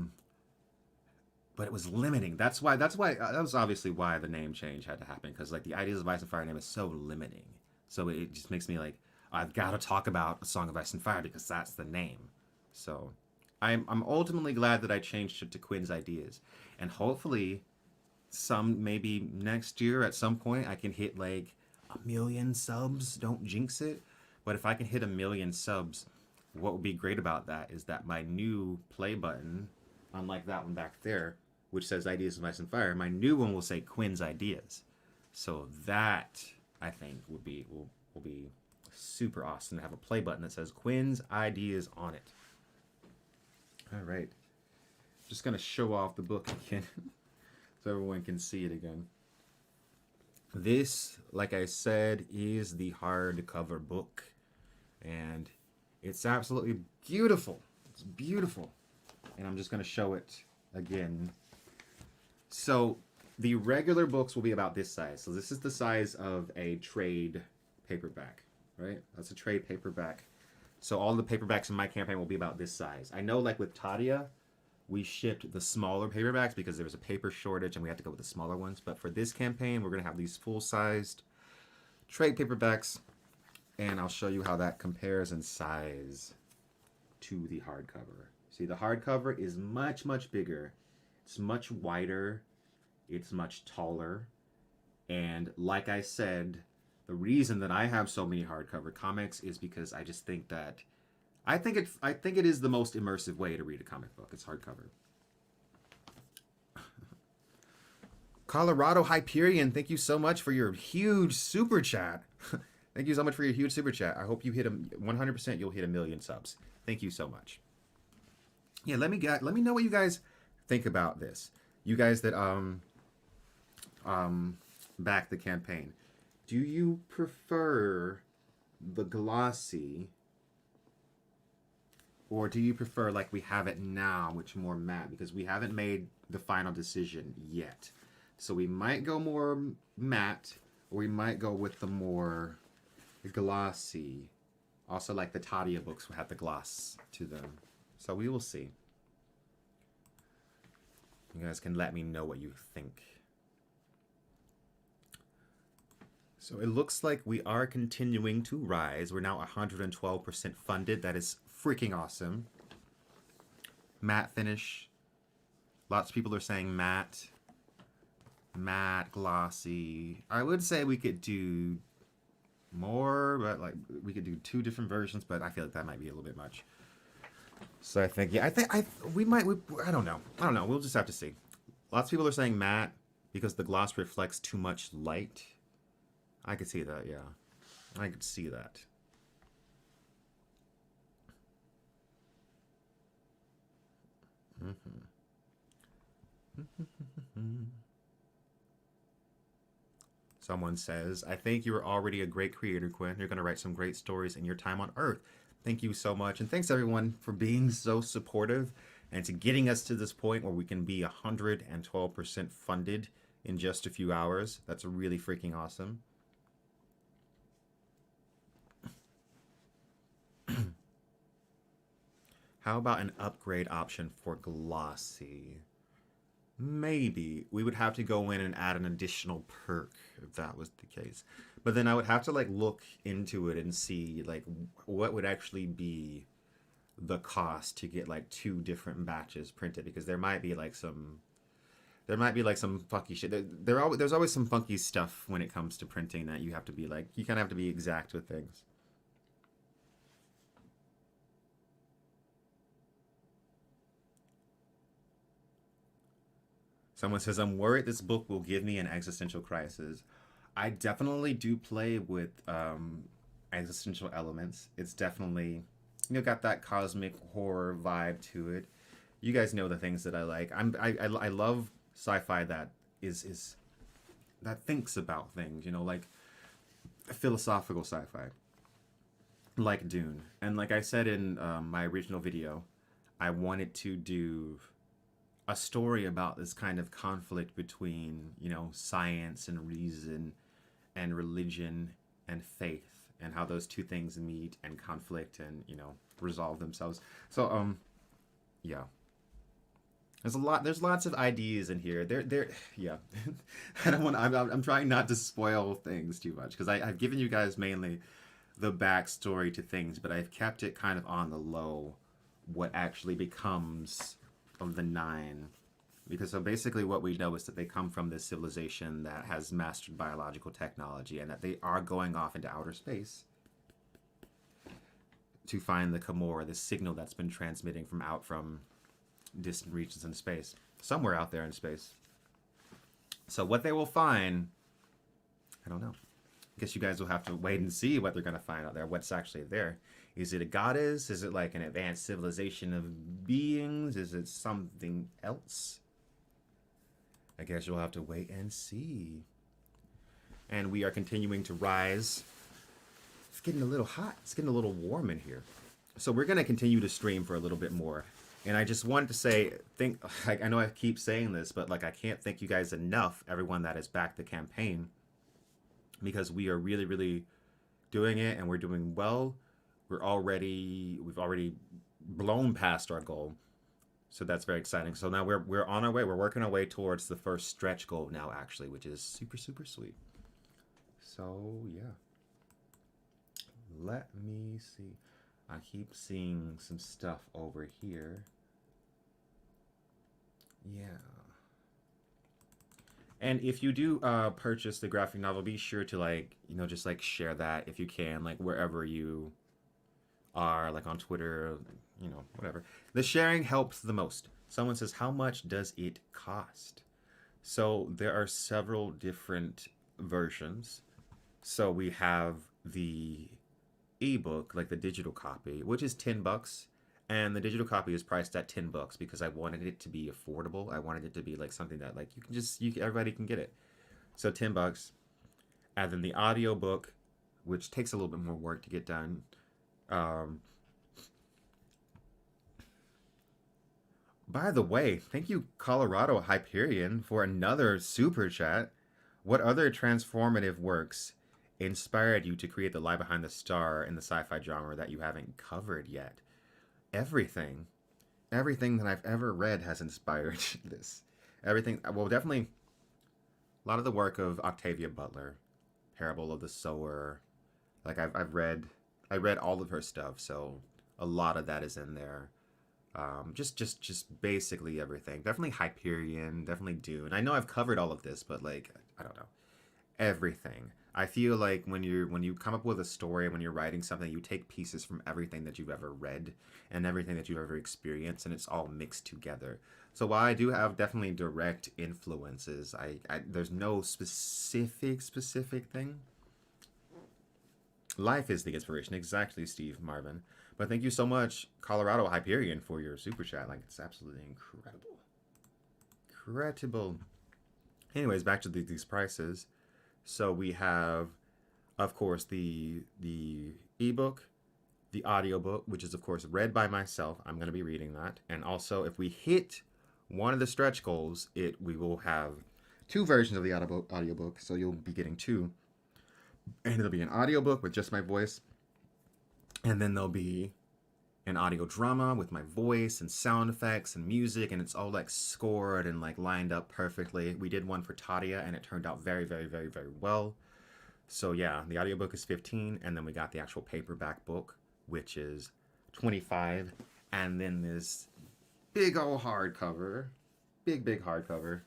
it was limiting. That was obviously why the name change had to happen, because like the Ideas of Ice and Fire name is so limiting. So it just makes me like, I've got to talk about A Song of Ice and Fire because that's the name. So I'm ultimately glad that I changed it to Quinn's Ideas, and hopefully maybe next year at some point I can hit like 1 million subs. Don't jinx it, but if I can hit 1 million subs, what would be great about that is that my new play button, unlike that one back there, which says Ideas of Ice and Fire, my new one will say Quinn's Ideas. So that I think will be super awesome to have a play button that says Quinn's ideas on it. All right. Just gonna show off the book again so everyone can see it again. This, like I said, is the hardcover book, and it's absolutely beautiful. It's beautiful, and I'm just gonna show it again. So the regular books will be about this size. So this is the size of a trade paperback, right? That's a trade paperback. So all the paperbacks in my campaign will be about this size. I know, like with Tadia, we shipped the smaller paperbacks because there was a paper shortage and we had to go with the smaller ones. But for this campaign, we're going to have these full-sized trade paperbacks, and I'll show you how that compares in size to the hardcover. See, the hardcover is much, much bigger. It's much wider. It's much taller. And like I said, the reason that I have so many hardcover comics is because I just think that I think it is the most immersive way to read a comic book. It's hardcover. Colorado Hyperion, thank you so much for your huge super chat. Thank you so much for your huge super chat. I hope you hit 100%. You'll hit 1 million subs. Thank you so much. Yeah, let me know what you guys think about this. You guys that back the campaign. Do you prefer the glossy, or do you prefer like we have it now, which more matte? Because we haven't made the final decision yet. So we might go more matte, or we might go with the more glossy. Also, like the Tadia books will have the gloss to them. So we will see. You guys can let me know what you think. So it looks like we are continuing to rise. We're now 112% funded. That is freaking awesome. Matte finish. Lots of people are saying matte. Matte, glossy. I would say we could do more, but like we could do 2 different versions, but I feel like that might be a little bit much. So I think, yeah, I don't know. We'll just have to see. Lots of people are saying matte because the gloss reflects too much light. I could see that, yeah. I could see that. Someone says, I think you are already a great creator, Quinn. You're going to write some great stories in your time on Earth. Thank you so much. And thanks, everyone, for being so supportive and to getting us to this point where we can be 112% funded in just a few hours. That's really freaking awesome. How about an upgrade option for glossy? Maybe. We would have to go in and add an additional perk if that was the case. But then I would have to like look into it and see like what would actually be the cost to get like 2 different batches printed, because there might be like some funky shit. There's always some funky stuff when it comes to printing that you have to be like, you kind of have to be exact with things. Someone says, I'm worried this book will give me an existential crisis. I definitely do play with existential elements. It's definitely, got that cosmic horror vibe to it. You guys know the things that I like. I love sci-fi that is that thinks about things, like philosophical sci-fi, like Dune. And like I said in my original video, I wanted to do a story about this kind of conflict between, science and reason and religion and faith, and how those 2 things meet and conflict and, resolve themselves. So, yeah. There's lots of ideas in here. Yeah. I'm trying not to spoil things too much, because I've given you guys mainly the backstory to things, but I've kept it kind of on the low what actually becomes of the 9, because so basically what we know is that they come from this civilization that has mastered biological technology, and that they are going off into outer space to find the Camorra, this signal that's been transmitting from distant regions in space, somewhere out there in space. So what they will find I don't know. I guess you guys will have to wait and see what they're going to find out there, what's actually there. Is it a goddess? Is it like an advanced civilization of beings? Is it something else? I guess you'll have to wait and see. And we are continuing to rise. It's getting a little hot. It's getting a little warm in here. So we're going to continue to stream for a little bit more. And I just wanted to say, I know I keep saying this, but like I can't thank you guys enough, everyone that has backed the campaign, because we are really, really doing it, and we're doing well. We've already blown past our goal, so that's very exciting. So now we're on our way. We're working our way towards the first stretch goal now, actually, which is super, super sweet. So yeah, let me see. I keep seeing some stuff over here. Yeah. And if you do purchase the graphic novel, be sure to just share that if you can, like wherever you are, like on Twitter, whatever. The sharing helps the most. Someone says, how much does it cost? So there are several different versions. So we have the ebook, like the digital copy, which is $10. And the digital copy is priced at $10 because I wanted it to be affordable. I wanted it to be like something that like everybody can get it. So $10. And then the audio book, which takes a little bit more work to get done. By the way, thank you, Colorado Hyperion, for another super chat. What other transformative works inspired you to create the lie behind the star in the sci-fi genre that you haven't covered yet? Everything that I've ever read has inspired this. Everything, well, definitely a lot of the work of Octavia Butler, Parable of the Sower. Like I read all of her stuff, so a lot of that is in there. Just basically everything. Definitely Hyperion, definitely Dune. I know I've covered all of this, but like I don't know, everything. I feel like when you come up with a story, when you're writing something, you take pieces from everything that you've ever read and everything that you've ever experienced, and it's all mixed together. So while I do have definitely direct influences, I there's no specific thing. Life is the inspiration, exactly, Steve Marvin. But thank you so much, Colorado Hyperion, for your super chat. Like, it's absolutely incredible. Incredible. Anyways, back to these prices. So we have, of course, the ebook, the audiobook, which is, of course, read by myself. I'm going to be reading that. And also, if we hit one of the stretch goals, we will have two versions of the audiobook. So you'll be getting two. And it'll be an audiobook with just my voice. And then there'll be an audio drama with my voice and sound effects and music, and it's all like scored and like lined up perfectly. We did one for Tadia, and it turned out very, very, very, very well. So yeah, the audiobook is $15, and then we got the actual paperback book, which is $25, and then this big old hardcover, big hardcover,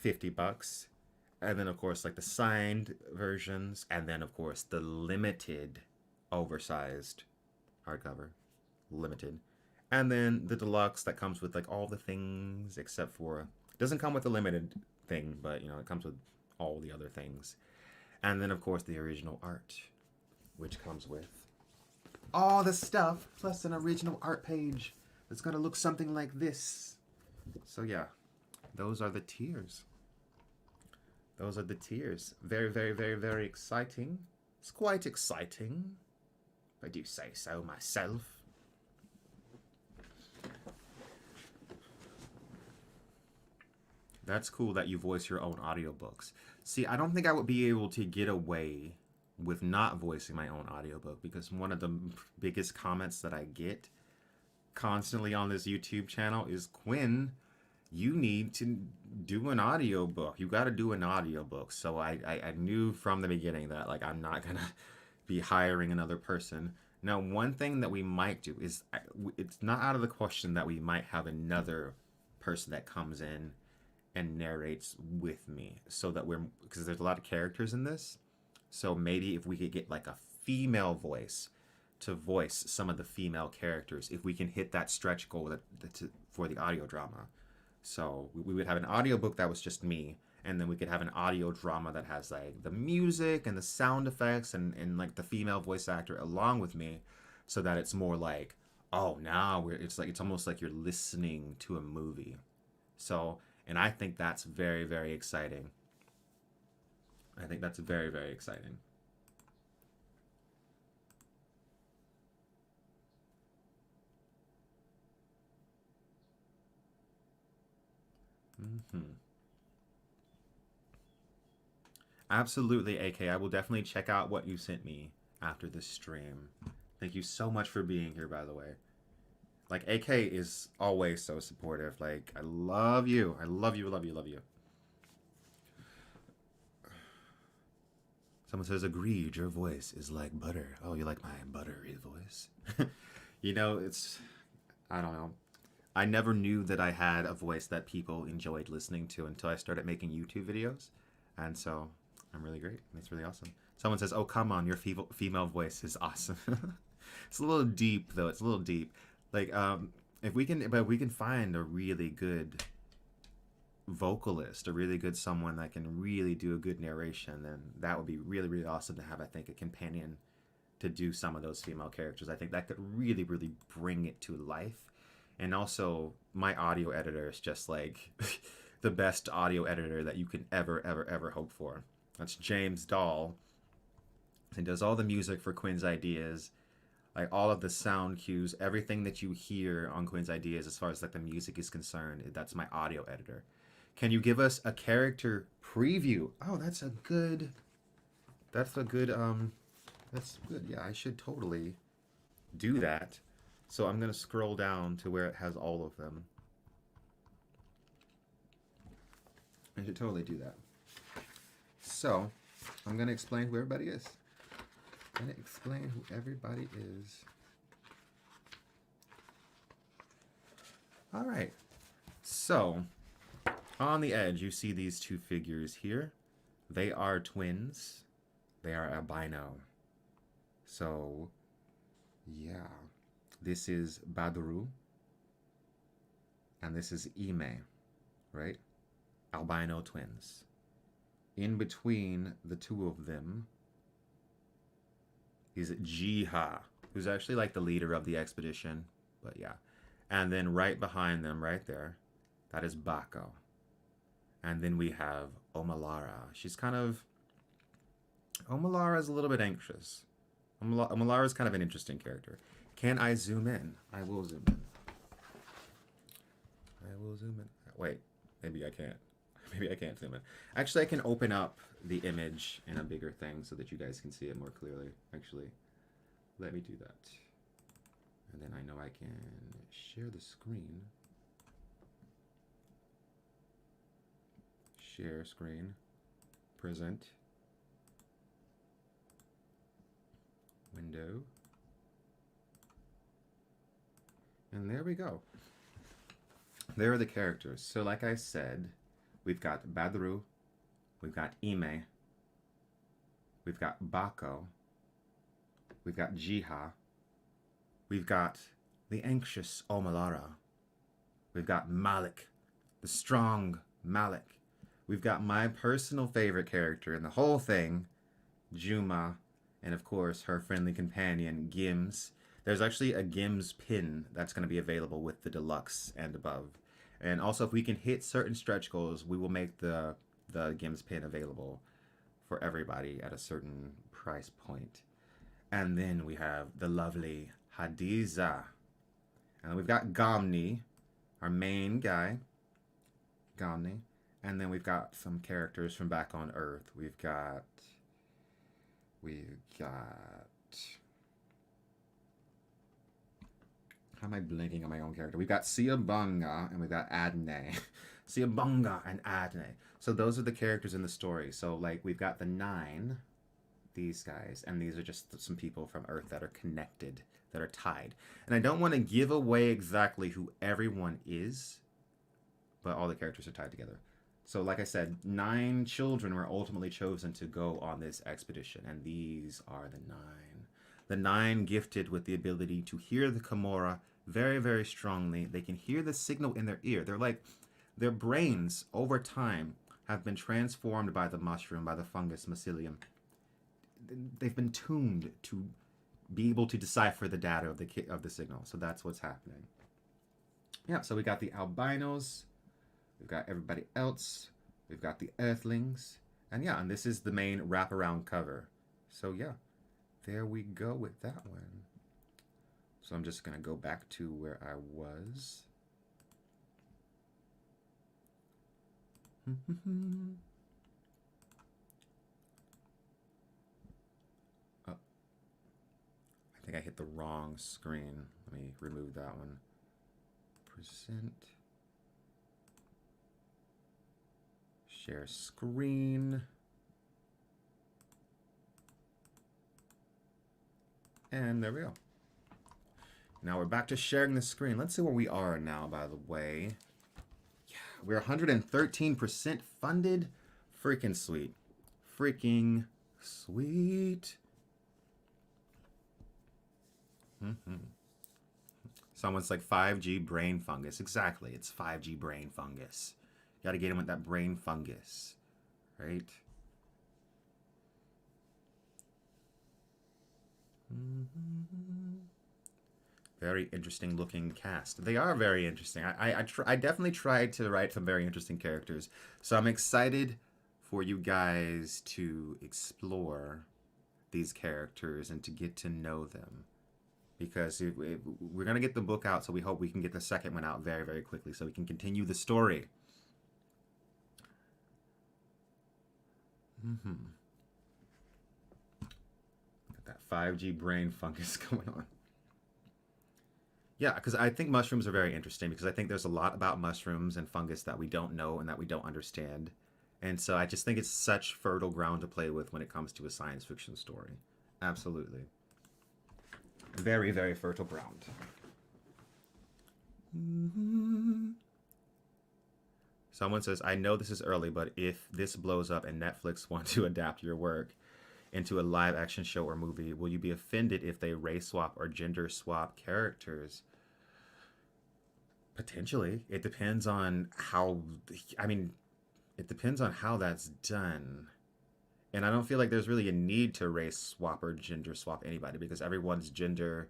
$50. And then of course like the signed versions, and then of course the limited oversized hardcover, limited, and then the deluxe that comes with like all the things except for, it doesn't come with the limited thing, but it comes with all the other things. And then of course the original art, which comes with all the stuff plus an original art page that's gonna look something like this. So yeah, those are the tiers. Those are the tiers. Very, very, very, very exciting. It's quite exciting, if I do say so myself. That's cool that you voice your own audiobooks. See, I don't think I would be able to get away with not voicing my own audiobook, because one of the biggest comments that I get constantly on this YouTube channel is, Quinn, you need to do an audiobook. You got to do an audiobook. So I knew from the beginning that like I'm not going to be hiring another person. Now, one thing that we might do is, it's not out of the question that we might have another person that comes in and narrates with me, so that because there's a lot of characters in this. So maybe if we could get like a female voice to voice some of the female characters, if we can hit that stretch goal for the audio drama. So we would have an audiobook that was just me, and then we could have an audio drama that has like the music and the sound effects and like the female voice actor along with me, so that it's more like, oh, now we're it's like it's almost like you're listening to a movie. So, and I think that's very, very exciting. I think that's very, very exciting. Hmm. Absolutely, AK. I will definitely check out what you sent me after this stream. Thank you so much for being here, by the way. Like, AK is always so supportive. Like, I love you. I love you, love you, love you. Someone says, agreed, your voice is like butter. Oh, you like my buttery voice? You know, it's, I don't know. I never knew that I had a voice that people enjoyed listening to until I started making YouTube videos. And so I'm really great. It's really awesome. Someone says, oh, come on, your female voice is awesome. It's a little deep, though. It's a little deep. Like, if we can, but we can find a really good vocalist, a really good someone that can really do a good narration, then that would be really, really awesome to have, I think, a companion to do some of those female characters. I think that could really, really bring it to life. And also, my audio editor is just like the best audio editor that you can ever, ever, ever hope for. That's James Dahl. He does all the music for Quinn's Ideas, like all of the sound cues, everything that you hear on Quinn's Ideas as far as like the music is concerned. That's my audio editor. Can you give us a character preview? Oh, that's a good. That's a good. That's good. Yeah, I should totally do that. So I'm gonna scroll down to where it has all of them. I should totally do that. So I'm gonna explain who everybody is. I'm gonna explain who everybody is. All right. So on the edge, you see these two figures here. They are twins. They are albino. So, yeah. This is Badru. And this is Ime, right? Albino twins. In between the two of them is Jiha, who's actually like the leader of the expedition. But yeah. And then right behind them, right there, that is Bako. And then we have Omalara. She's kind of... Omalara is a little bit anxious. Omalara is kind of an interesting character. Can I zoom in? I will zoom in. I will zoom in. Wait, maybe I can't. Maybe I can't zoom in. Actually, I can open up the image in a bigger thing so that you guys can see it more clearly. Actually, let me do that. And then I know I can share the screen. Share screen. Present. Window. And there we go. There are the characters. So like I said, we've got Badru, we've got Ime, we've got Bako, we've got Jiha, we've got the anxious Omalara, we've got Malik, the strong Malik, we've got my personal favorite character in the whole thing, Juma, and of course her friendly companion, Gims. There's actually a Gims pin that's going to be available with the deluxe and above. And also, if we can hit certain stretch goals, we will make the Gims pin available for everybody at a certain price point. And then we have the lovely Hadiza. And then we've got Gamni, our main guy, Gamni. And then we've got some characters from back on Earth. We've got... How am I blinking on my own character? We've got Siabunga and we've got Adne. Siabunga and Adne. So those are the characters in the story. So like we've got the 9, these guys, and these are just some people from Earth that are connected, that are tied. And I don't want to give away exactly who everyone is, but all the characters are tied together. So like I said, 9 children were ultimately chosen to go on this expedition, and these are the 9. The 9 gifted with the ability to hear the Kimura very, very strongly. They can hear the signal in their ear. They're like, their brains over time have been transformed by the mushroom, by the fungus mycelium. They've been tuned to be able to decipher the data of the signal. So that's what's happening. Yeah, so we got the albinos, we've got everybody else, we've got the earthlings, and yeah, and this is the main wraparound cover. So yeah, there we go with that one. So I'm just gonna go back to where I was. Oh, I think I hit the wrong screen. Let me remove that one. Present. Share screen. And there we go. Now we're back to sharing the screen. Let's see where we are now, by the way. Yeah, we're 113% funded. Freaking sweet. Freaking sweet. Someone's like 5G brain fungus. Exactly. It's 5G brain fungus. You gotta get him with that brain fungus. Right? Very interesting looking cast. They are very interesting. I definitely tried to write some very interesting characters. So I'm excited for you guys to explore these characters and to get to know them. Because we're going to get the book out, so we hope we can get the second one out very, very quickly so we can continue the story. Got that 5G brain fungus going on. Yeah, because I think mushrooms are very interesting because I think there's a lot about mushrooms and fungus that we don't know and that we don't understand. And so I just think it's such fertile ground to play with when it comes to a science fiction story. Absolutely. Very, very fertile ground. Someone says, I know this is early, but if this blows up and Netflix want to adapt your work into a live action show or movie, will you be offended if they race swap or gender swap characters? Potentially. It depends on how, it depends on how that's done. And I don't feel like there's really a need to race swap or gender swap anybody because everyone's gender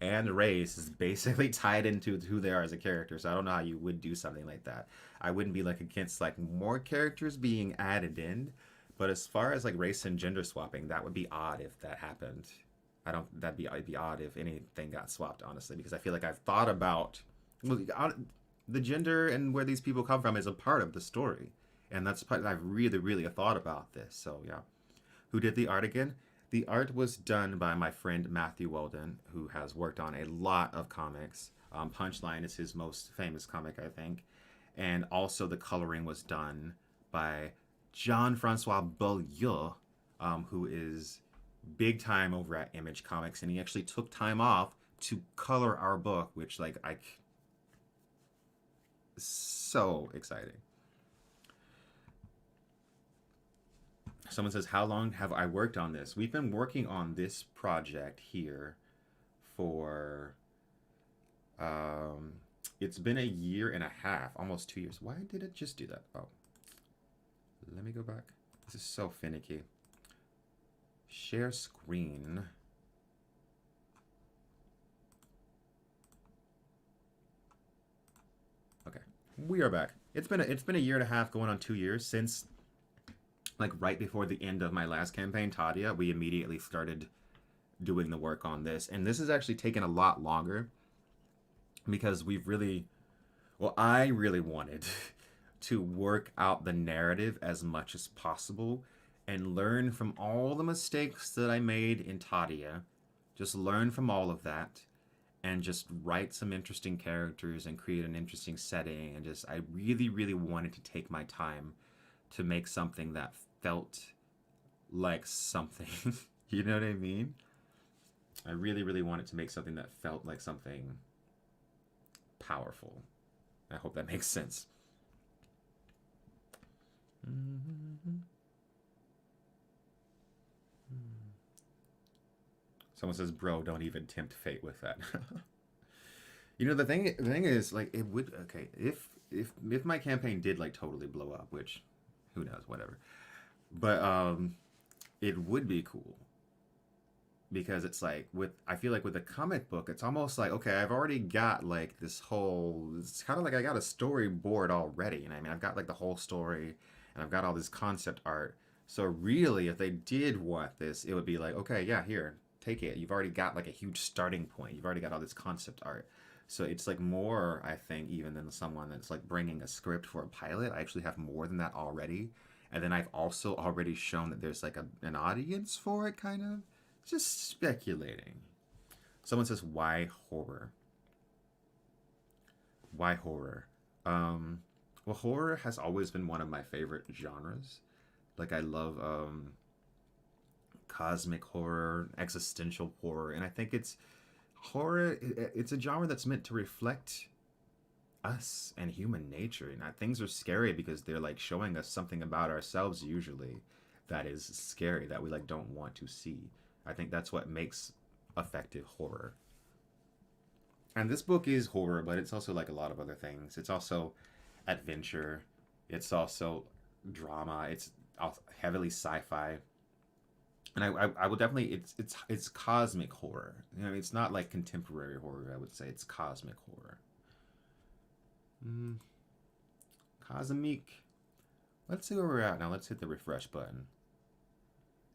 and race is basically tied into who they are as a character. So I don't know how you would do something like that. I wouldn't be like against like more characters being added in. But as far as like race and gender swapping, that would be odd if that happened. It'd be odd if anything got swapped, honestly, because I feel like I've thought about, well, the gender and where these people come from is a part of the story. And that's part I've really, really thought about this. So yeah. Who did the art again? The art was done by my friend Matthew Weldon, who has worked on a lot of comics. Punchline is his most famous comic, I think. And also the coloring was done by Jean-Francois Beaulieu, who is big time over at Image Comics, and he actually took time off to color our book, which so exciting. Someone says, how long have I worked on this? We've been working on this project here for it's been a year and a half, almost 2 years. Why did it just do that? Oh, let me go back. This is so finicky. Share screen. Okay, we are back. It's been a year and a half, going on 2 years since, like, right before the end of my last campaign, Tadia. We immediately started doing the work on this, and this has actually taken a lot longer because I really wanted to work out the narrative as much as possible and learn from all the mistakes that I made in Tadia. Just learn from all of that and just write some interesting characters and create an interesting setting. And I really, really wanted to take my time to make something that felt like something. You know what I mean? I really, really wanted to make something that felt like something powerful. I hope that makes sense. Someone says, bro, don't even tempt fate with that. You know, the thing is, like, it would, okay, if my campaign did, like, totally blow up, which who knows, whatever. But it would be cool because it's like with I feel like with a comic book, it's almost like okay, I've already got like this whole. It's kind of like I got a storyboard already, and I mean I've got like the whole story, and I've got all this concept art. So really, if they did want this, it would be like okay, yeah, here, take it. You've already got like a huge starting point. You've already got all this concept art. So it's like more, I think, even than someone that's like bringing a script for a pilot. I actually have more than that already. And then I've also already shown that there's like an audience for it, kind of. Just speculating. Someone says, why horror? Why horror? Well, horror has always been one of my favorite genres. Like, I love cosmic horror, existential horror, and I think it's horror. It's a genre that's meant to reflect us and human nature. And things are scary because they're like showing us something about ourselves usually that is scary that we like don't want to see. I think that's what makes effective horror. And this book is horror, but it's also like a lot of other things. It's also adventure. It's also drama. It's heavily sci-fi. And I would definitely it's cosmic horror. You know, it's not like contemporary horror. I would say it's cosmic horror. Mm, cosmic. Let's see where we're at now. Let's hit the refresh button.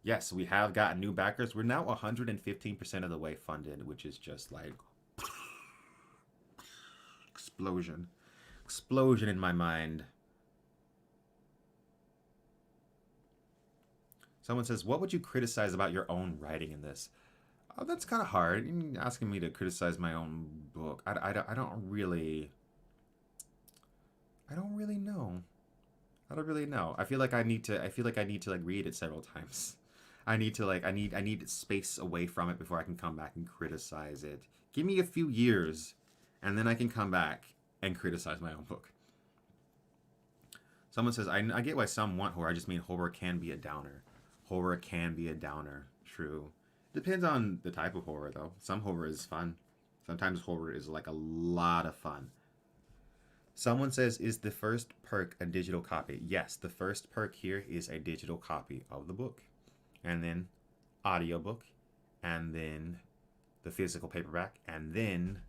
Yes, we have gotten new backers. We're now 115% of the way funded, which is just like explosion. Explosion in my mind. Someone says, what would you criticize about your own writing in this? Oh, that's kind of hard. You're asking me to criticize my own book. I don't really... I don't really know. I don't really know. I feel like I need to. I feel like I need to like read it several times. I need to like. I need space away from it before I can come back and criticize it. Give me a few years, and then I can come back and criticize my own book. Someone says, I get why some want horror. I just mean horror can be a downer. Horror can be a downer. True. Depends on the type of horror, though. Some horror is fun. Sometimes horror is like a lot of fun. Someone says, is the first perk a digital copy? Yes, the first perk here is a digital copy of the book. And then audiobook. And then the physical paperback. And then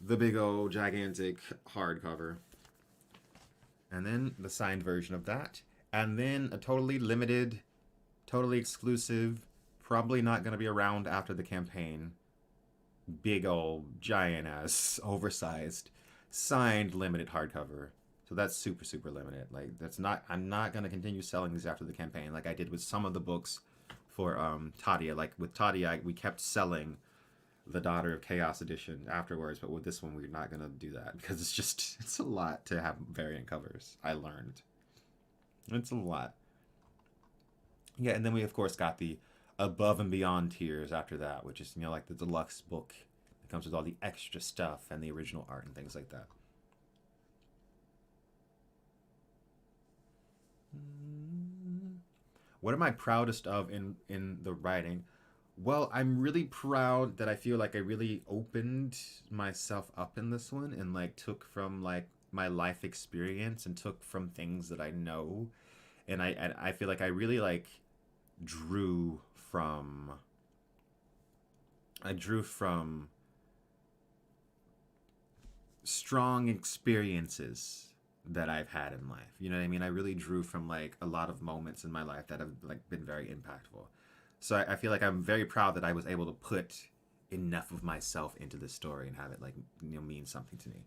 the big old gigantic hardcover. And then the signed version of that. And then a totally limited, totally exclusive, probably not going to be around after the campaign. Big old, giant ass, oversized, signed limited hardcover. So that's super, super limited. Like, that's not, I'm not going to continue selling these after the campaign like I did with some of the books for Tadia. Like with Tadia, we kept selling the Daughter of Chaos edition afterwards, but with this one, we're not going to do that because it's just, it's a lot to have variant covers. I learned. It's a lot. Yeah, and then we, of course, got the above and beyond tiers after that, which is, you know, like the deluxe book that comes with all the extra stuff and the original art and things like that. What am I proudest of in the writing? Well, I'm really proud that I feel like I really opened myself up in this one and like took from like my life experience and took from things that I know, and I feel like I really like drew from I drew from strong experiences that I've had in life. You know what I mean? I really drew from like a lot of moments in my life that have like been very impactful. So I feel like I'm very proud that I was able to put enough of myself into this story and have it like, you know, mean something to me.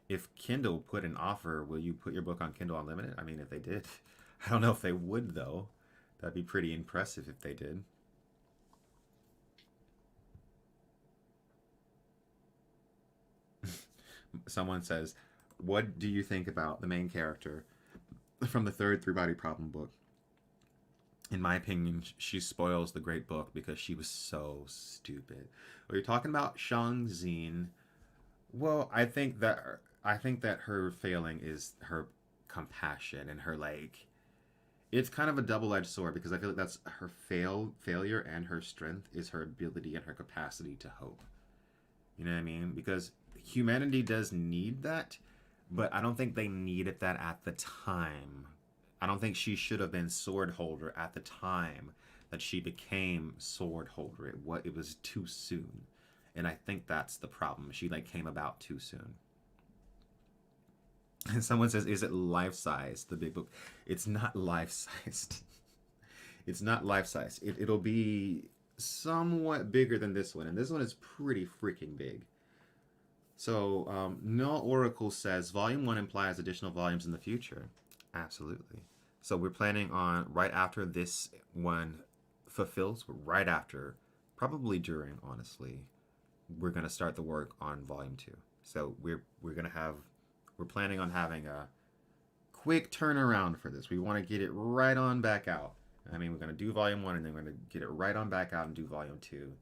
If Kindle put an offer, will you put your book on Kindle Unlimited? I mean, if they did, I don't know if they would though. That'd be pretty impressive if they did. Someone says, what do you think about the main character from the third Three Body Problem book? In my opinion, she spoils the great book because she was so stupid. Are you talking about Shang Xin? Well, I think that her failing is her compassion and her like. It's kind of a double-edged sword because I feel like that's her failure and her strength is her ability and her capacity to hope. You know what I mean? Because humanity does need that, but I don't think they needed that at the time. I don't think she should have been sword holder at the time that she became sword holder. It was too soon. And I think that's the problem. She like came about too soon. And someone says, "Is it life size?" The big book. It's not life sized. It's not life size. It'll be somewhat bigger than this one, and this one is pretty freaking big. So, no Oracle says Volume 1 implies additional volumes in the future. Absolutely. So we're planning on right after this one fulfills, right after, probably during, honestly, we're gonna start the work on Volume 2. So we're planning on having a quick turnaround for this. We want to get it right on back out. I mean, we're gonna do Volume 1 and then we're gonna get it right on back out and do Volume 2.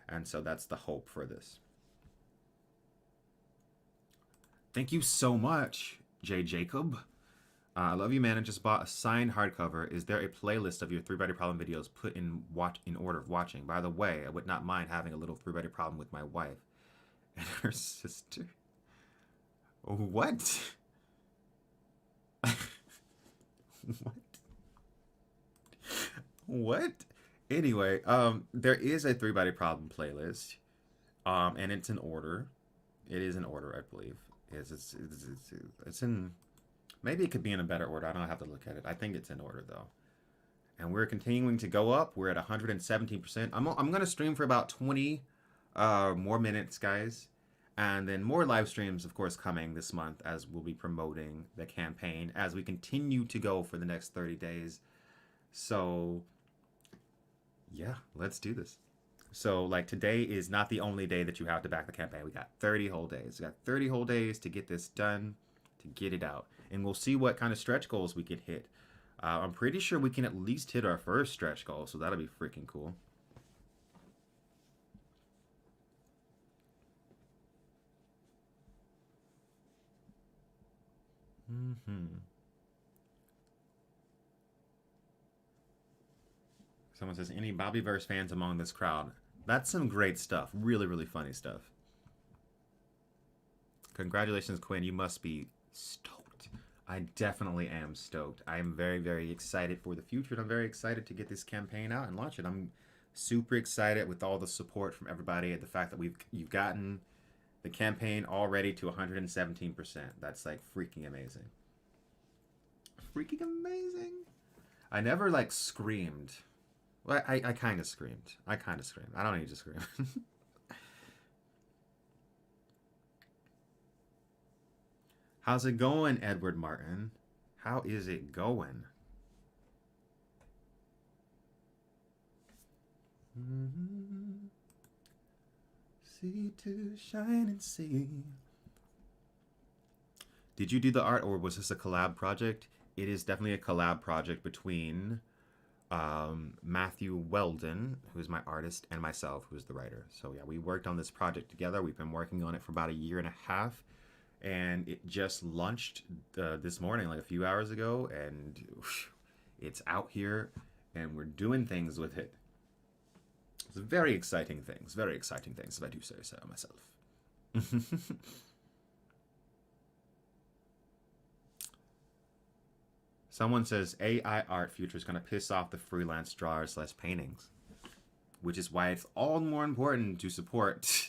And so that's the hope for this. Thank you so much, J. Jacob. I love you, man. I just bought a signed hardcover. Is there a playlist of your 3-body problem videos put in order of watching? By the way, I would not mind having a little 3-body problem with my wife and her sister. What? What? What? Anyway, there is a 3-body problem playlist, and it's in order. It is in order, I believe. It's in. Maybe it could be in a better order. I don't have to look at it. I think it's in order though. And we're continuing to go up. We're at 117%. I'm gonna stream for about 20 more minutes, guys, and then more live streams, of course, coming this month as we'll be promoting the campaign as we continue to go for the next 30 days. So yeah, let's do this. So, like, today is not the only day that you have to back the campaign. We got 30 whole days. We got 30 whole days to get this done, to get it out. And we'll see what kind of stretch goals we can hit. I'm pretty sure we can at least hit our first stretch goal, so that'll be freaking cool. Someone says, any Bobbyverse fans among this crowd? That's some great stuff. Really, really funny stuff. Congratulations, Quinn. You must be stoked. I definitely am stoked. I am very, very excited for the future, and I'm very excited to get this campaign out and launch it. I'm super excited with all the support from everybody and the fact that you've gotten the campaign already to 117%. That's like freaking amazing. Freaking amazing. I never like screamed. Well, I kind of screamed. I don't need to scream. How's it going, Edward Martin? How is it going? Sea to shine and see. Did you do the art, or was this a collab project? It is definitely a collab project between Matthew Weldon, who's my artist, and myself, who's the writer. So yeah, we worked on this project together. We've been working on it for about a year and a half, and it just launched this morning, like a few hours ago, and it's out here, and we're doing things with it. It's very exciting things, if I do say so myself. Someone says AI art future is going to piss off the freelance drawers / paintings, which is why it's all the more important to support,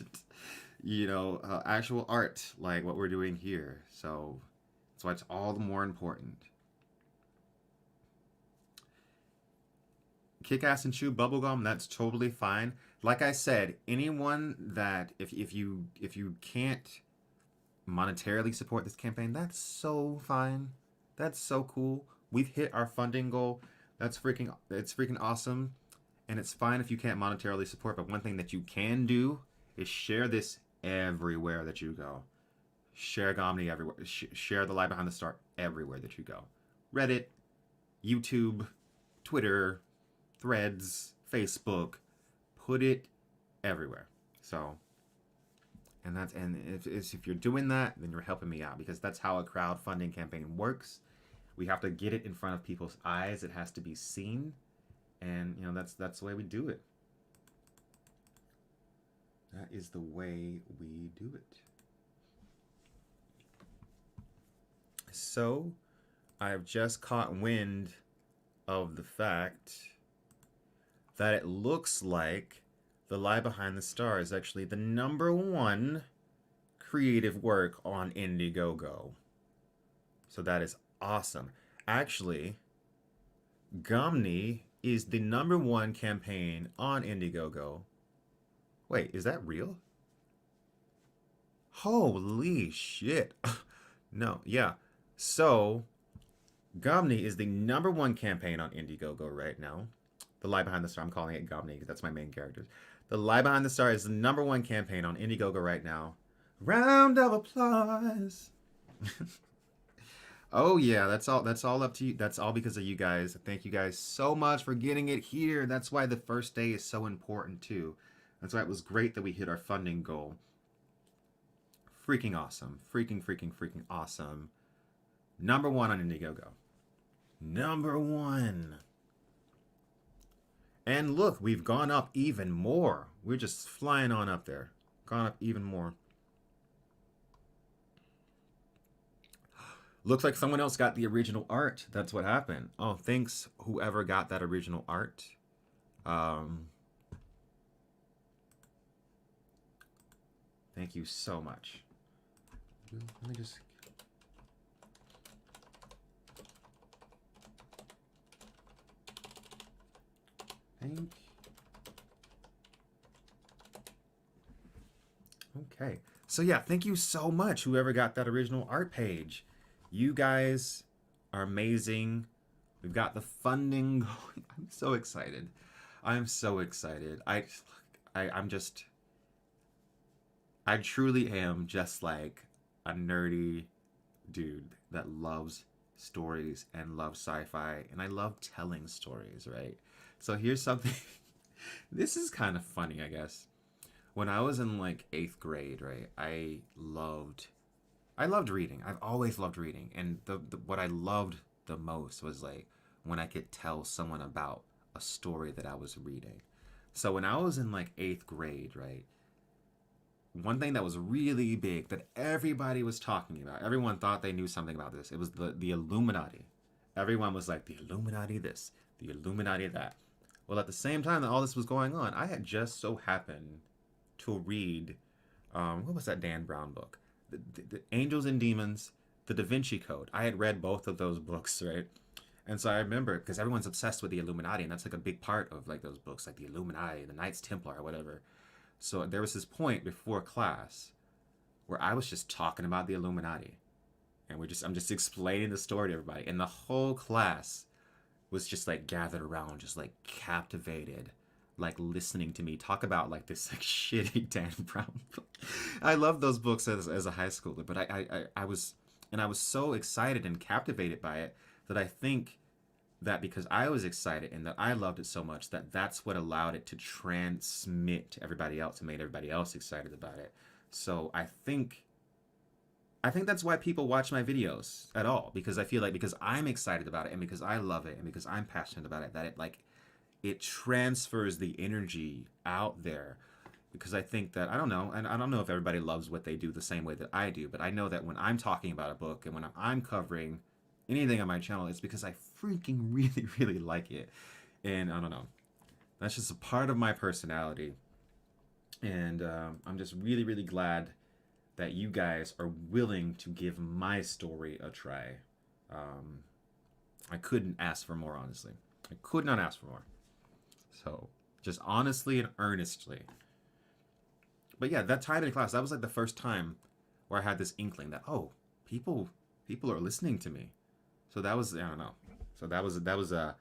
actual art like what we're doing here. So that's why it's all the more important. Kick ass and chew bubblegum, that's totally fine. Like I said, anyone that if you can't monetarily support this campaign, that's so fine. That's so cool. We've hit our funding goal. It's freaking awesome. And it's fine if you can't monetarily support, but one thing that you can do is share this everywhere that you go. Share Gomni everywhere. Share the Lie Behind the Star everywhere that you go. Reddit, YouTube, Twitter, Threads, Facebook. Put it everywhere. So, and if you're doing that, then you're helping me out, because that's how a crowdfunding campaign works. We have to get it in front of people's eyes. It has to be seen, and that's the way we do it. That is the way we do it. So I've just caught wind of the fact that it looks like The Lie Behind the Star is actually the #1 creative work on Indiegogo. So that is awesome. Actually, Gomni is the #1 campaign on Indiegogo. Wait, is that real? Holy shit. No, yeah. So, Gomni is the #1 campaign on Indiegogo right now. The Lie Behind the Star, I'm calling it Gomni because that's my main character. The Lie Behind the Star is the #1 campaign on Indiegogo right now. Round of applause. Oh yeah, that's all up to you. That's all because of you guys. Thank you guys so much for getting it here. That's why the first day is so important too. That's why it was great that we hit our funding goal. Freaking awesome. Freaking awesome. #1 on Indiegogo. #1. And look, we've gone up even more. We're just flying on up there. Gone up even more. Looks like someone else got the original art. That's what happened. Oh, thanks whoever got that original art. Thank you so much. Let me just... Thank... Okay. So yeah, thank you so much whoever got that original art page. You guys are amazing. We've got the funding going. I'm so excited. I'm so excited. I'm just... I truly am just like a nerdy dude that loves stories and loves sci-fi, and I love telling stories, right? So here's something. This is kind of funny, I guess. When I was in like 8th grade, right? I loved reading. I've always loved reading, and the what I loved the most was like when I could tell someone about a story that I was reading. So when I was in like 8th grade, right? One thing that was really big that everybody was talking about, everyone thought they knew something about this. It was the Illuminati. Everyone was like, the Illuminati this, the Illuminati that. Well, at the same time that all this was going on, I had just so happened to read, what was that Dan Brown book? The Angels and Demons, The Da Vinci Code. I had read both of those books, right? And so I remember, because everyone's obsessed with the Illuminati, and that's like a big part of like those books, like the Illuminati, the Knights Templar, or whatever. So there was this point before class where I was just talking about the Illuminati, and I'm just explaining the story to everybody, and the whole class was just like gathered around, just like captivated, like listening to me talk about like this like shitty Dan Brown book. I loved those books as a high schooler, but I was, and I was so excited and captivated by it that I think that because I was excited and that I loved it so much that that's what allowed it to transmit to everybody else and made everybody else excited about it. So I think that's why people watch my videos at all, because I feel like because I'm excited about it and because I love it and because I'm passionate about it, that it transfers the energy out there. Because I think that, I don't know, and I don't know if everybody loves what they do the same way that I do, but I know that when I'm talking about a book and when I'm covering anything on my channel, it's because I freaking really like it. And I don't know, that's just a part of my personality. And I'm just really glad that you guys are willing to give my story a try. I couldn't ask for more, honestly. I could not ask for more. So, just honestly and earnestly. But yeah, that time in class, that was like the first time where I had this inkling that, oh, people are listening to me. So that was, I don't know. So that was a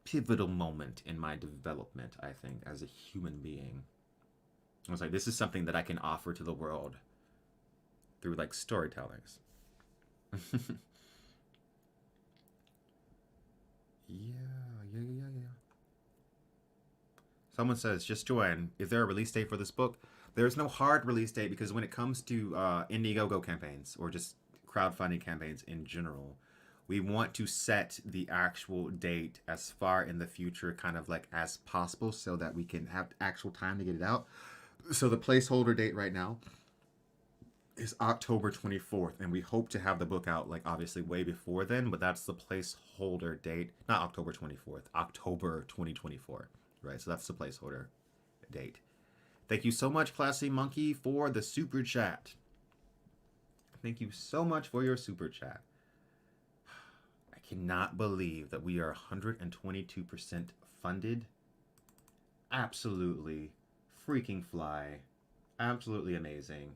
pivotal moment in my development, I think, as a human being. I was like, this is something that I can offer to the world through like storytellings. Yeah. Someone says, just join. Is there a release date for this book? There's no hard release date because when it comes to Indiegogo campaigns or just crowdfunding campaigns in general, we want to set the actual date as far in the future kind of like as possible so that we can have actual time to get it out. So the placeholder date right now is October 24th, and we hope to have the book out, like, obviously way before then, but that's the placeholder date. Not October 24th, October 2024, right? So that's the placeholder date. Thank you so much, Classy Monkey, for the super chat. Thank you so much for your super chat. I cannot believe that we are 122% funded. Absolutely freaking fly. Absolutely amazing.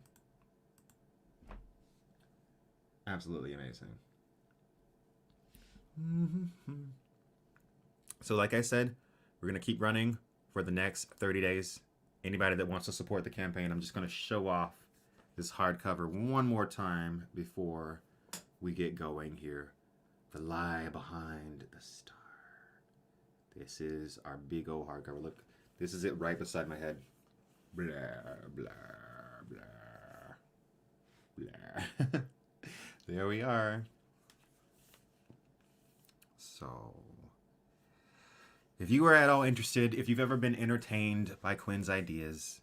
Absolutely amazing. So like I said, we're going to keep running for the next 30 days. Anybody that wants to support the campaign, I'm just going to show off this hardcover one more time before we get going here. The Lie Behind the Star. This is our big old hardcover. Look, this is it right beside my head. Blah, blah, blah, blah. There we are. So, if you are at all interested, if you've ever been entertained by Quinn's ideas,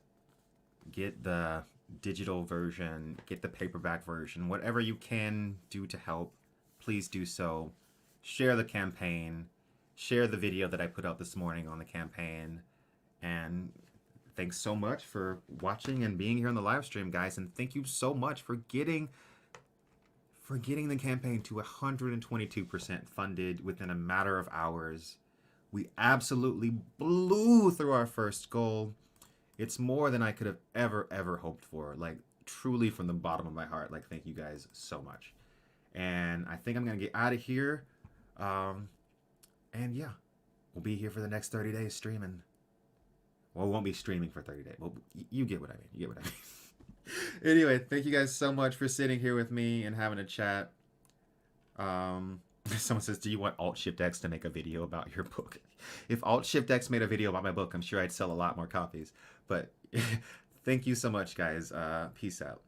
get the digital version, get the paperback version, whatever you can do to help, please do so. Share the campaign, share the video that I put out this morning on the campaign, and thanks so much for watching and being here on the live stream, guys, and thank you so much for getting the campaign to 122% funded within a matter of hours. We absolutely blew through our first goal. It's more than I could have ever hoped for. Like, truly from the bottom of my heart. Like, thank you guys so much. And I think I'm going to get out of here. And yeah, we'll be here for the next 30 days streaming. Well, we won't be streaming for 30 days. Well, you get what I mean. You get what I mean. Anyway, thank you guys so much for sitting here with me and having a chat. Someone says, do you want Alt-Shift-X to make a video about your book? If Alt-Shift-X made a video about my book, I'm sure I'd sell a lot more copies. But thank you so much, guys. Peace out.